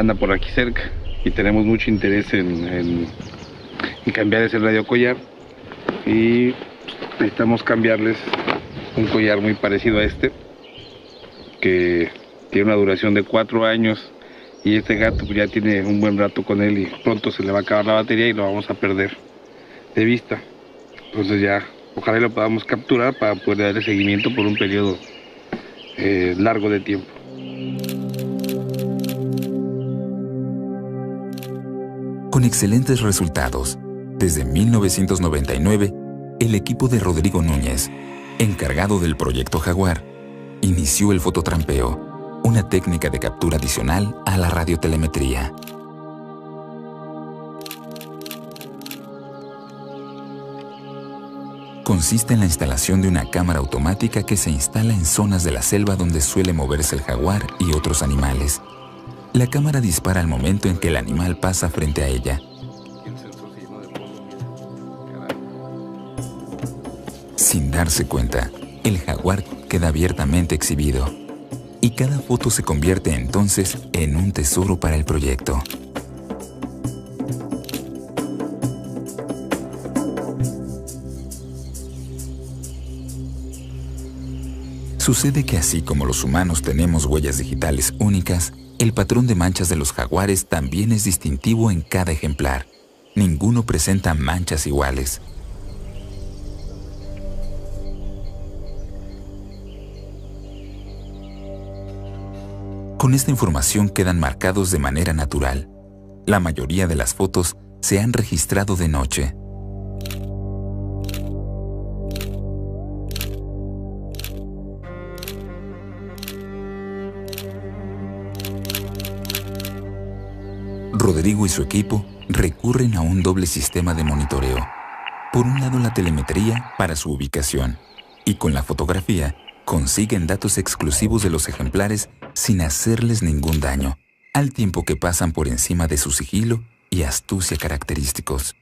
anda por aquí cerca y tenemos mucho interés en cambiar ese radio collar y necesitamos cambiarles un collar muy parecido a este que tiene una duración de 4 años y este gato pues, ya tiene un buen rato con él y pronto se le va a acabar la batería y lo vamos a perder de vista. Entonces ya ojalá lo podamos capturar para poder darle seguimiento por un periodo largo de tiempo. Con excelentes resultados, desde 1999, el equipo de Rodrigo Núñez, encargado del proyecto Jaguar, inició el fototrampeo, una técnica de captura adicional a la radiotelemetría. Consiste en la instalación de una cámara automática que se instala en zonas de la selva donde suele moverse el jaguar y otros animales. La cámara dispara al momento en que el animal pasa frente a ella. Sin darse cuenta, el jaguar queda abiertamente exhibido y cada foto se convierte entonces en un tesoro para el proyecto. Sucede que así como los humanos tenemos huellas digitales únicas, el patrón de manchas de los jaguares también es distintivo en cada ejemplar. Ninguno presenta manchas iguales. Con esta información quedan marcados de manera natural. La mayoría de las fotos se han registrado de noche. Rodrigo y su equipo recurren a un doble sistema de monitoreo. Por un lado, la telemetría para su ubicación, y con la fotografía consiguen datos exclusivos de los ejemplares sin hacerles ningún daño, al tiempo que pasan por encima de su sigilo y astucia característicos.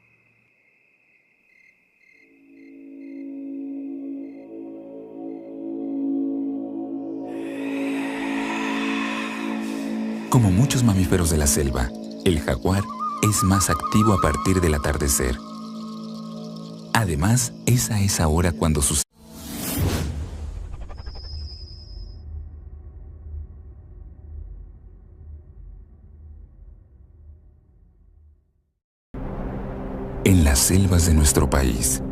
Como muchos mamíferos de la selva, el jaguar es más activo a partir del atardecer. Además, es a esa hora cuando sus en las selvas de nuestro país.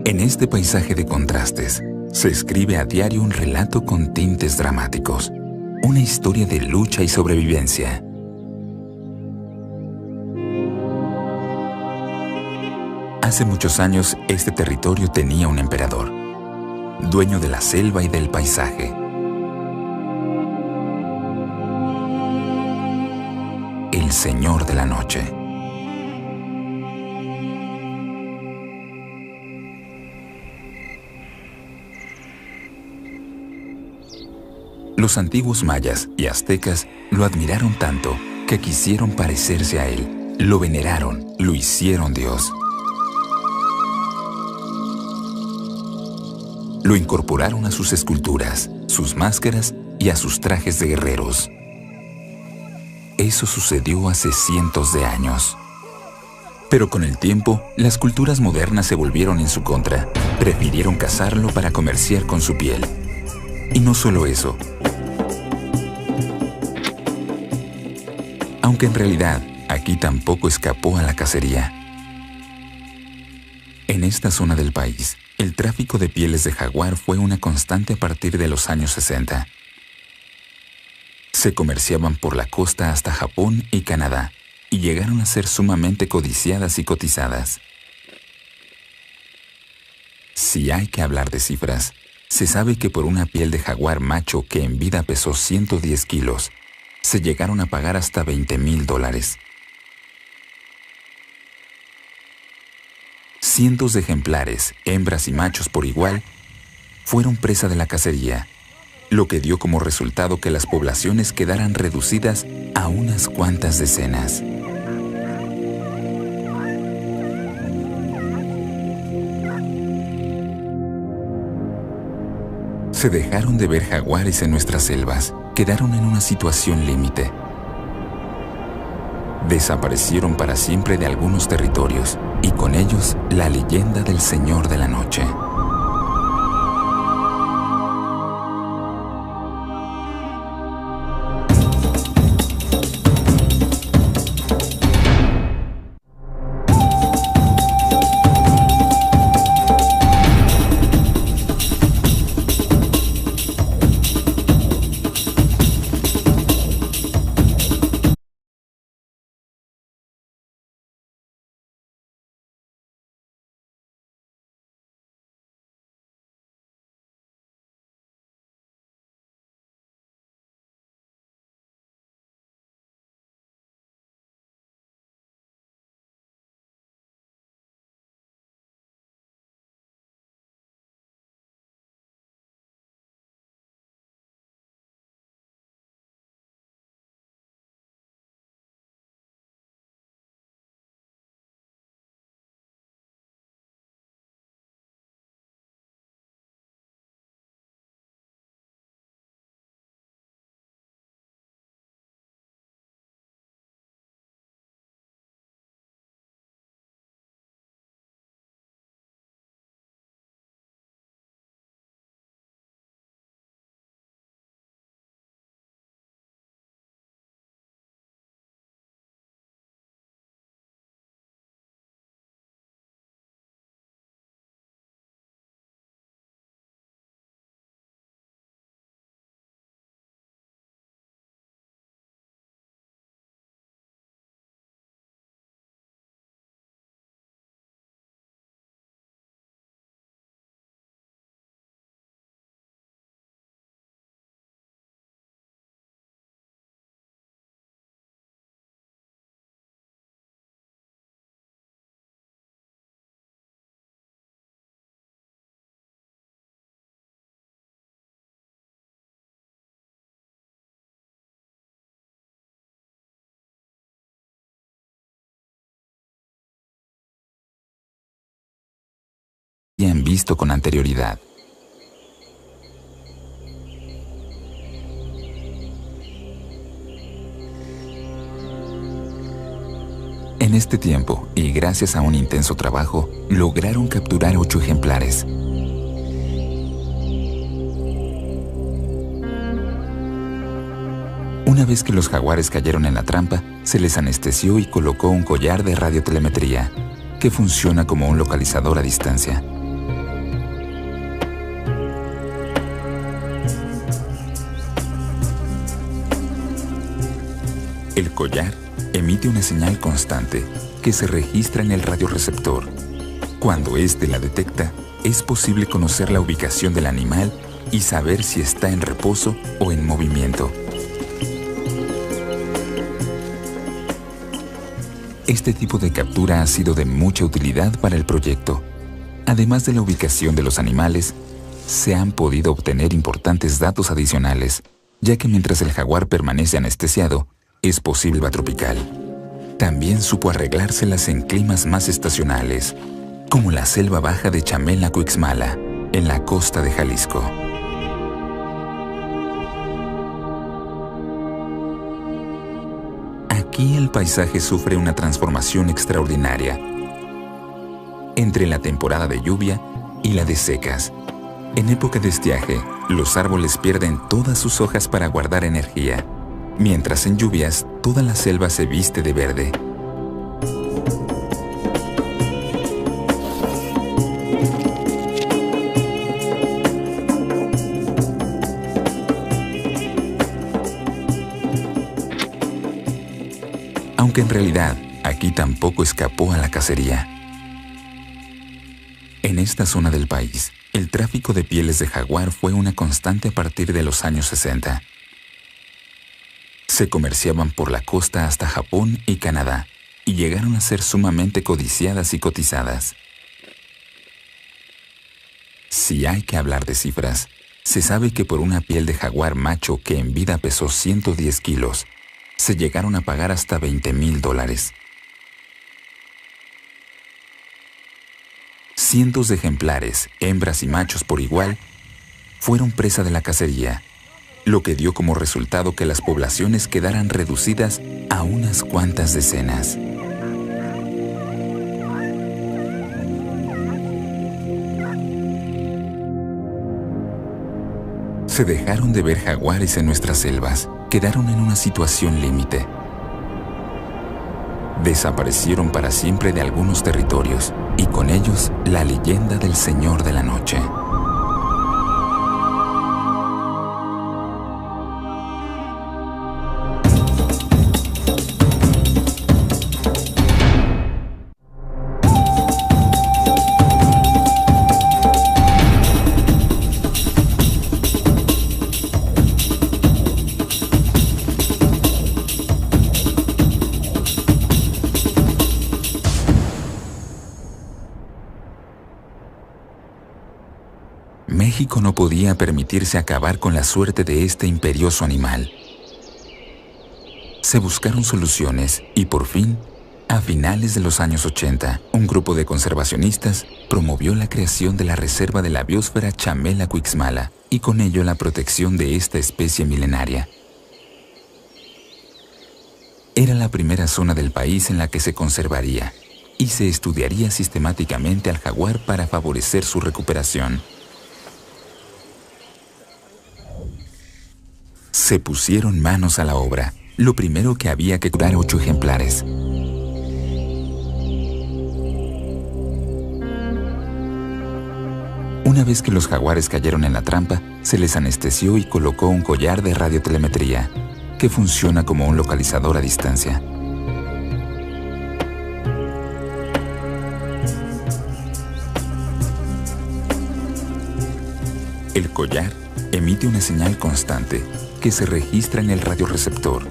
En este paisaje de contrastes, se escribe a diario un relato con tintes dramáticos, una historia de lucha y sobrevivencia. Hace muchos años, este territorio tenía un emperador, dueño de la selva y del paisaje. El Señor de la Noche. Los antiguos mayas y aztecas lo admiraron tanto que quisieron parecerse a él. Lo veneraron, lo hicieron Dios. Lo incorporaron a sus esculturas, sus máscaras y a sus trajes de guerreros. Eso sucedió hace cientos de años. Pero con el tiempo, las culturas modernas se volvieron en su contra. Prefirieron cazarlo para comerciar con su piel. Y no solo eso. Aunque en realidad, aquí tampoco escapó a la cacería. En esta zona del país, el tráfico de pieles de jaguar fue una constante a partir de los años 60. Se comerciaban por la costa hasta Japón y Canadá, y llegaron a ser sumamente codiciadas y cotizadas. Si hay que hablar de cifras, se sabe que por una piel de jaguar macho que en vida pesó 110 kilos, se llegaron a pagar hasta $20,000. Cientos de ejemplares, hembras y machos por igual, fueron presa de la cacería, lo que dio como resultado que las poblaciones quedaran reducidas a unas cuantas decenas. Se dejaron de ver jaguares en nuestras selvas, quedaron en una situación límite. Desaparecieron para siempre de algunos territorios y con ellos la leyenda del Señor de la Noche. Han visto con anterioridad. En este tiempo, y gracias a un intenso trabajo, lograron capturar 8 ejemplares. Una vez que los jaguares cayeron en la trampa, se les anestesió y colocó un collar de radiotelemetría, que funciona como un localizador a distancia. El collar emite una señal constante que se registra en el radioreceptor. Cuando éste la detecta, es posible conocer la ubicación del animal y saber si está en reposo o en movimiento. Este tipo de captura ha sido de mucha utilidad para el proyecto. Además de la ubicación de los animales, se han podido obtener importantes datos adicionales, ya que mientras el jaguar permanece anestesiado, es posible selva tropical. También supo arreglárselas en climas más estacionales, como la selva baja de Chamela-Cuixmala, en la costa de Jalisco. Aquí el paisaje sufre una transformación extraordinaria. Entre la temporada de lluvia y la de secas, en época de estiaje, los árboles pierden todas sus hojas para guardar energía, mientras en lluvias toda la selva se viste de verde. Aunque en realidad aquí tampoco escapó a la cacería. En esta zona del país, el tráfico de pieles de jaguar fue una constante a partir de los años 60. Se comerciaban por la costa hasta Japón y Canadá, y llegaron a ser sumamente codiciadas y cotizadas. Si hay que hablar de cifras, se sabe que por una piel de jaguar macho que en vida pesó 110 kilos, se llegaron a pagar hasta $20,000. Cientos de ejemplares, hembras y machos por igual, fueron presa de la cacería, lo que dio como resultado que las poblaciones quedaran reducidas a unas cuantas decenas. Se dejaron de ver jaguares en nuestras selvas, quedaron en una situación límite. Desaparecieron para siempre de algunos territorios, y con ellos la leyenda del Señor de la Noche. México no podía permitirse acabar con la suerte de este imperioso animal. Se buscaron soluciones y por fin, a finales de los años 80, un grupo de conservacionistas promovió la creación de la Reserva de la Biosfera Chamela-Cuixmala y con ello la protección de esta especie milenaria. Era la primera zona del país en la que se conservaría y se estudiaría sistemáticamente al jaguar para favorecer su recuperación. Se pusieron manos a la obra. Lo primero que había que curar 8 ejemplares. Una vez que los jaguares cayeron en la trampa, se les anestesió y colocó un collar de radiotelemetría, que funciona como un localizador a distancia. El collar emite una señal constante que se registra en el radioreceptor.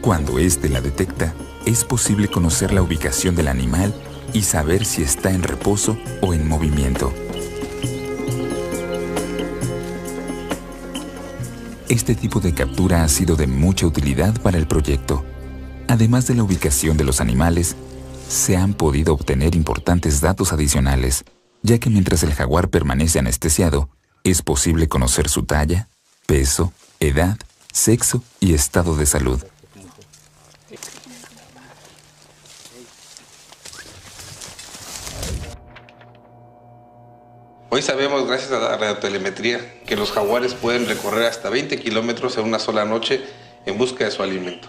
Cuando éste la detecta, es posible conocer la ubicación del animal y saber si está en reposo o en movimiento. Este tipo de captura ha sido de mucha utilidad para el proyecto. Además de la ubicación de los animales, se han podido obtener importantes datos adicionales, ya que mientras el jaguar permanece anestesiado, es posible conocer su talla, peso, edad, sexo y estado de salud. Hoy sabemos, gracias a la radiotelemetría, que los jaguares pueden recorrer hasta 20 kilómetros en una sola noche en busca de su alimento.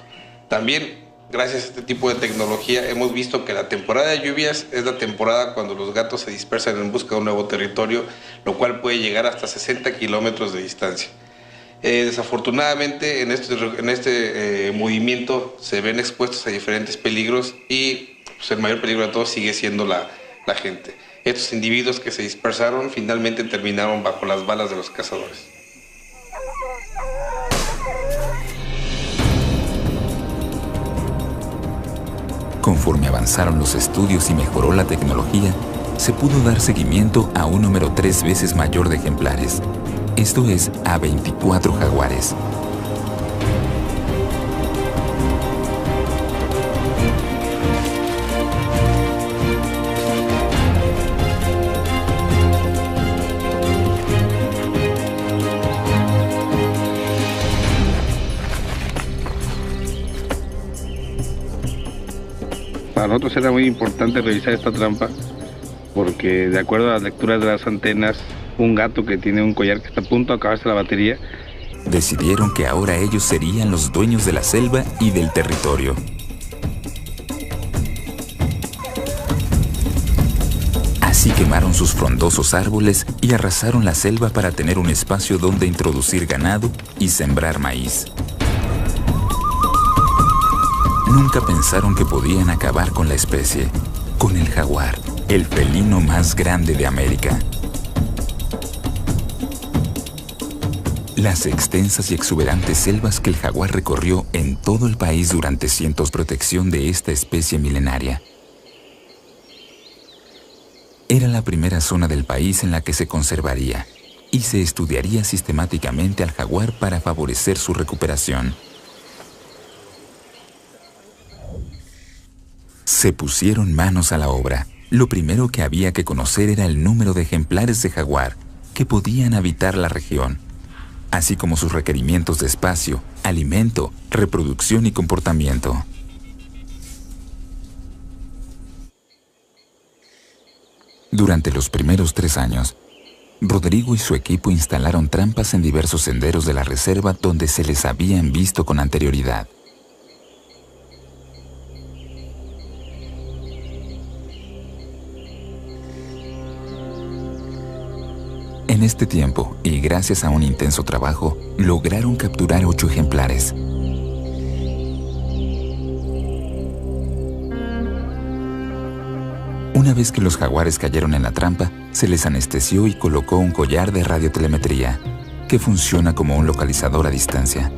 También, gracias a este tipo de tecnología, hemos visto que la temporada de lluvias es la temporada cuando los gatos se dispersan en busca de un nuevo territorio, lo cual puede llegar hasta 60 kilómetros de distancia. Desafortunadamente, en este movimiento se ven expuestos a diferentes peligros y pues, el mayor peligro de todos sigue siendo la gente. Estos individuos que se dispersaron finalmente terminaron bajo las balas de los cazadores. Conforme avanzaron los estudios y mejoró la tecnología, se pudo dar seguimiento a un número 3 veces mayor de ejemplares, esto es, a 24 jaguares. Para nosotros era muy importante revisar esta trampa porque, de acuerdo a las lecturas de las antenas, un gato que tiene un collar que está a punto de acabarse la batería. Decidieron que ahora ellos serían los dueños de la selva y del territorio. Así quemaron sus frondosos árboles y arrasaron la selva para tener un espacio donde introducir ganado y sembrar maíz. Nunca pensaron que podían acabar con la especie, con el jaguar, el felino más grande de América. Las extensas y exuberantes selvas que el jaguar recorrió en todo el país durante cientos protección de esta especie milenaria. Era la primera zona del país en la que se conservaría y se estudiaría sistemáticamente al jaguar para favorecer su recuperación. Se pusieron manos a la obra. Lo primero que había que conocer era el número de ejemplares de jaguar que podían habitar la región, así como sus requerimientos de espacio, alimento, reproducción y comportamiento. Durante los primeros 3 años, Rodrigo y su equipo instalaron trampas en diversos senderos de la reserva donde se les habían visto con anterioridad. En este tiempo, y gracias a un intenso trabajo, lograron capturar 8 ejemplares. Una vez que los jaguares cayeron en la trampa, se les anestesió y colocó un collar de radiotelemetría, que funciona como un localizador a distancia.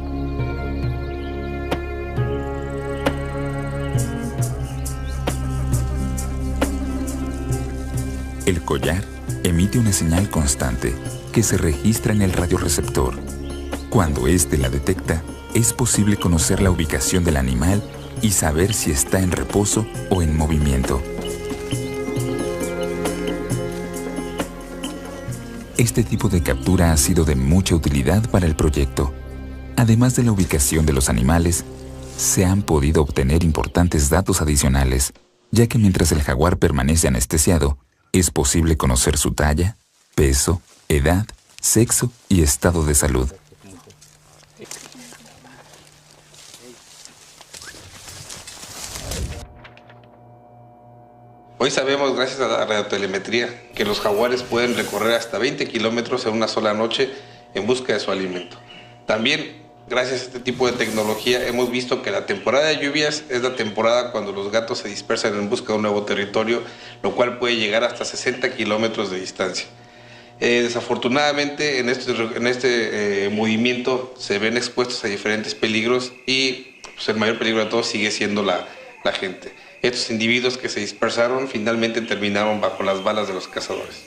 El collar emite una señal constante que se registra en el radioreceptor. Cuando éste la detecta, es posible conocer la ubicación del animal y saber si está en reposo o en movimiento. Este tipo de captura ha sido de mucha utilidad para el proyecto. Además de la ubicación de los animales, se han podido obtener importantes datos adicionales, ya que mientras el jaguar permanece anestesiado, es posible conocer su talla, peso, edad, sexo y estado de salud. Hoy sabemos, gracias a la radiotelemetría, que los jaguares pueden recorrer hasta 20 kilómetros en una sola noche en busca de su alimento. También, gracias a este tipo de tecnología, hemos visto que la temporada de lluvias es la temporada cuando los gatos se dispersan en busca de un nuevo territorio, lo cual puede llegar hasta 60 kilómetros de distancia. Desafortunadamente, en este movimiento se ven expuestos a diferentes peligros y pues, el mayor peligro de todos sigue siendo la gente. Estos individuos que se dispersaron finalmente terminaron bajo las balas de los cazadores.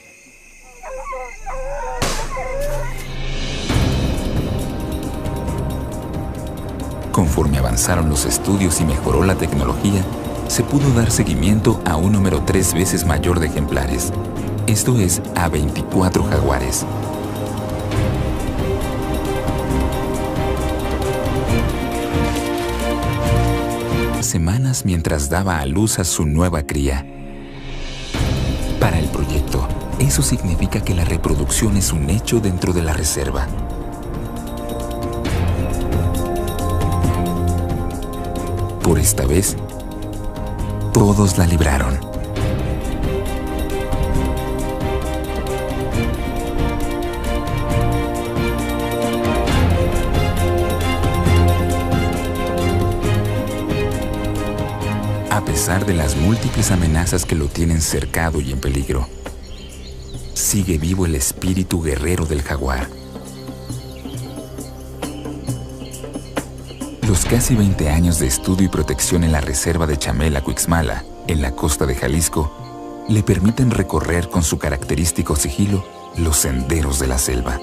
Conforme avanzaron los estudios y mejoró la tecnología, se pudo dar seguimiento a un número 3 veces mayor de ejemplares, esto es, a 24 jaguares. Semanas mientras daba a luz a su nueva cría. Para el proyecto, eso significa que la reproducción es un hecho dentro de la reserva. Por esta vez, todos la libraron. A pesar de las múltiples amenazas que lo tienen cercado y en peligro, sigue vivo el espíritu guerrero del jaguar. Los casi 20 años de estudio y protección en la reserva de Chamela-Cuixmala, en la costa de Jalisco, le permiten recorrer con su característico sigilo los senderos de la selva.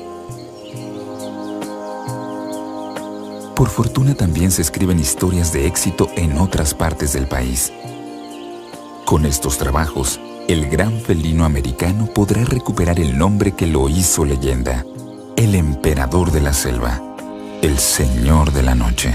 Por fortuna también se escriben historias de éxito en otras partes del país. Con estos trabajos, el gran felino americano podrá recuperar el nombre que lo hizo leyenda, el emperador de la selva, el señor de la noche.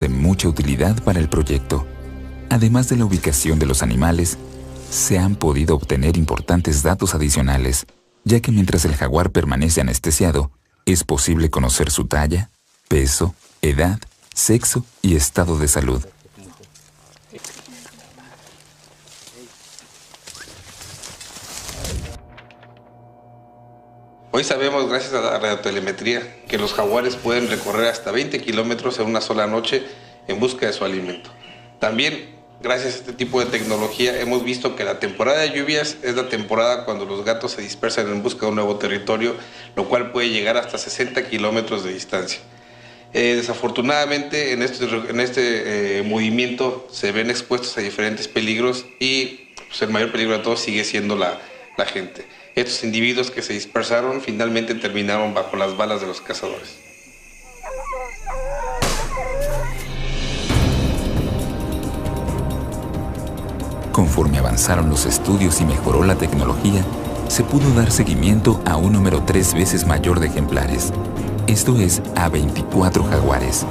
de mucha utilidad para el proyecto. Además de la ubicación de los animales, se han podido obtener importantes datos adicionales, ya que mientras el jaguar permanece anestesiado, es posible conocer su talla, peso, edad, sexo y estado de salud. Hoy sabemos, gracias a la radiotelemetría, que los jaguares pueden recorrer hasta 20 kilómetros en una sola noche en busca de su alimento. También, gracias a este tipo de tecnología, hemos visto que la temporada de lluvias es la temporada cuando los gatos se dispersan en busca de un nuevo territorio, lo cual puede llegar hasta 60 kilómetros de distancia. Desafortunadamente, en este movimiento se ven expuestos a diferentes peligros y pues, el mayor peligro de todos sigue siendo la gente. Estos individuos que se dispersaron finalmente terminaron bajo las balas de los cazadores. Conforme avanzaron los estudios y mejoró la tecnología, se pudo dar seguimiento a un número 3 veces mayor de ejemplares, esto es, a 24 jaguares.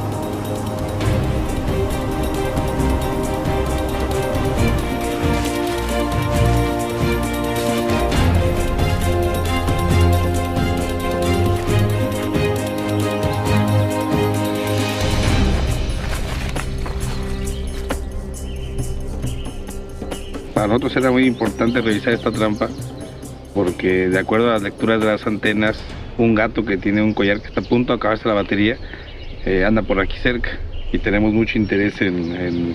Para nosotros era muy importante revisar esta trampa porque de acuerdo a las lecturas de las antenas, un gato que tiene un collar que está a punto de acabarse la batería anda por aquí cerca y tenemos mucho interés en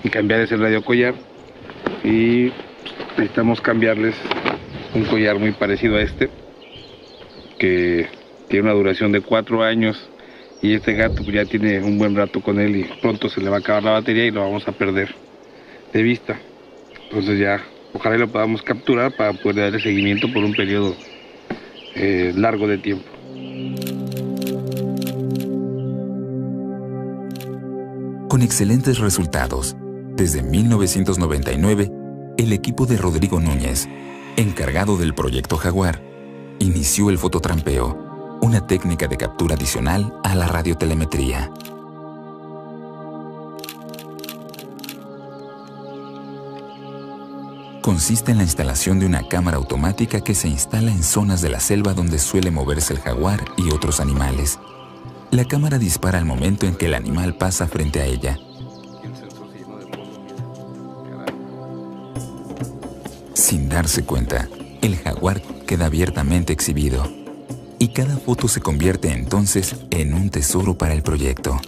cambiar ese radio collar y necesitamos cambiarles un collar muy parecido a este que tiene una duración de 4 años y este gato pues, ya tiene un buen rato con él y pronto se le va a acabar la batería y lo vamos a perder de vista. Entonces ya, ojalá lo podamos capturar para poder darle seguimiento por un periodo largo de tiempo. Con excelentes resultados, desde 1999, el equipo de Rodrigo Núñez, encargado del proyecto Jaguar, inició el fototrampeo, una técnica de captura adicional a la radiotelemetría. Consiste en la instalación de una cámara automática que se instala en zonas de la selva donde suele moverse el jaguar y otros animales. La cámara dispara al momento en que el animal pasa frente a ella. Sin darse cuenta, el jaguar queda abiertamente exhibido y cada foto se convierte entonces en un tesoro para el proyecto.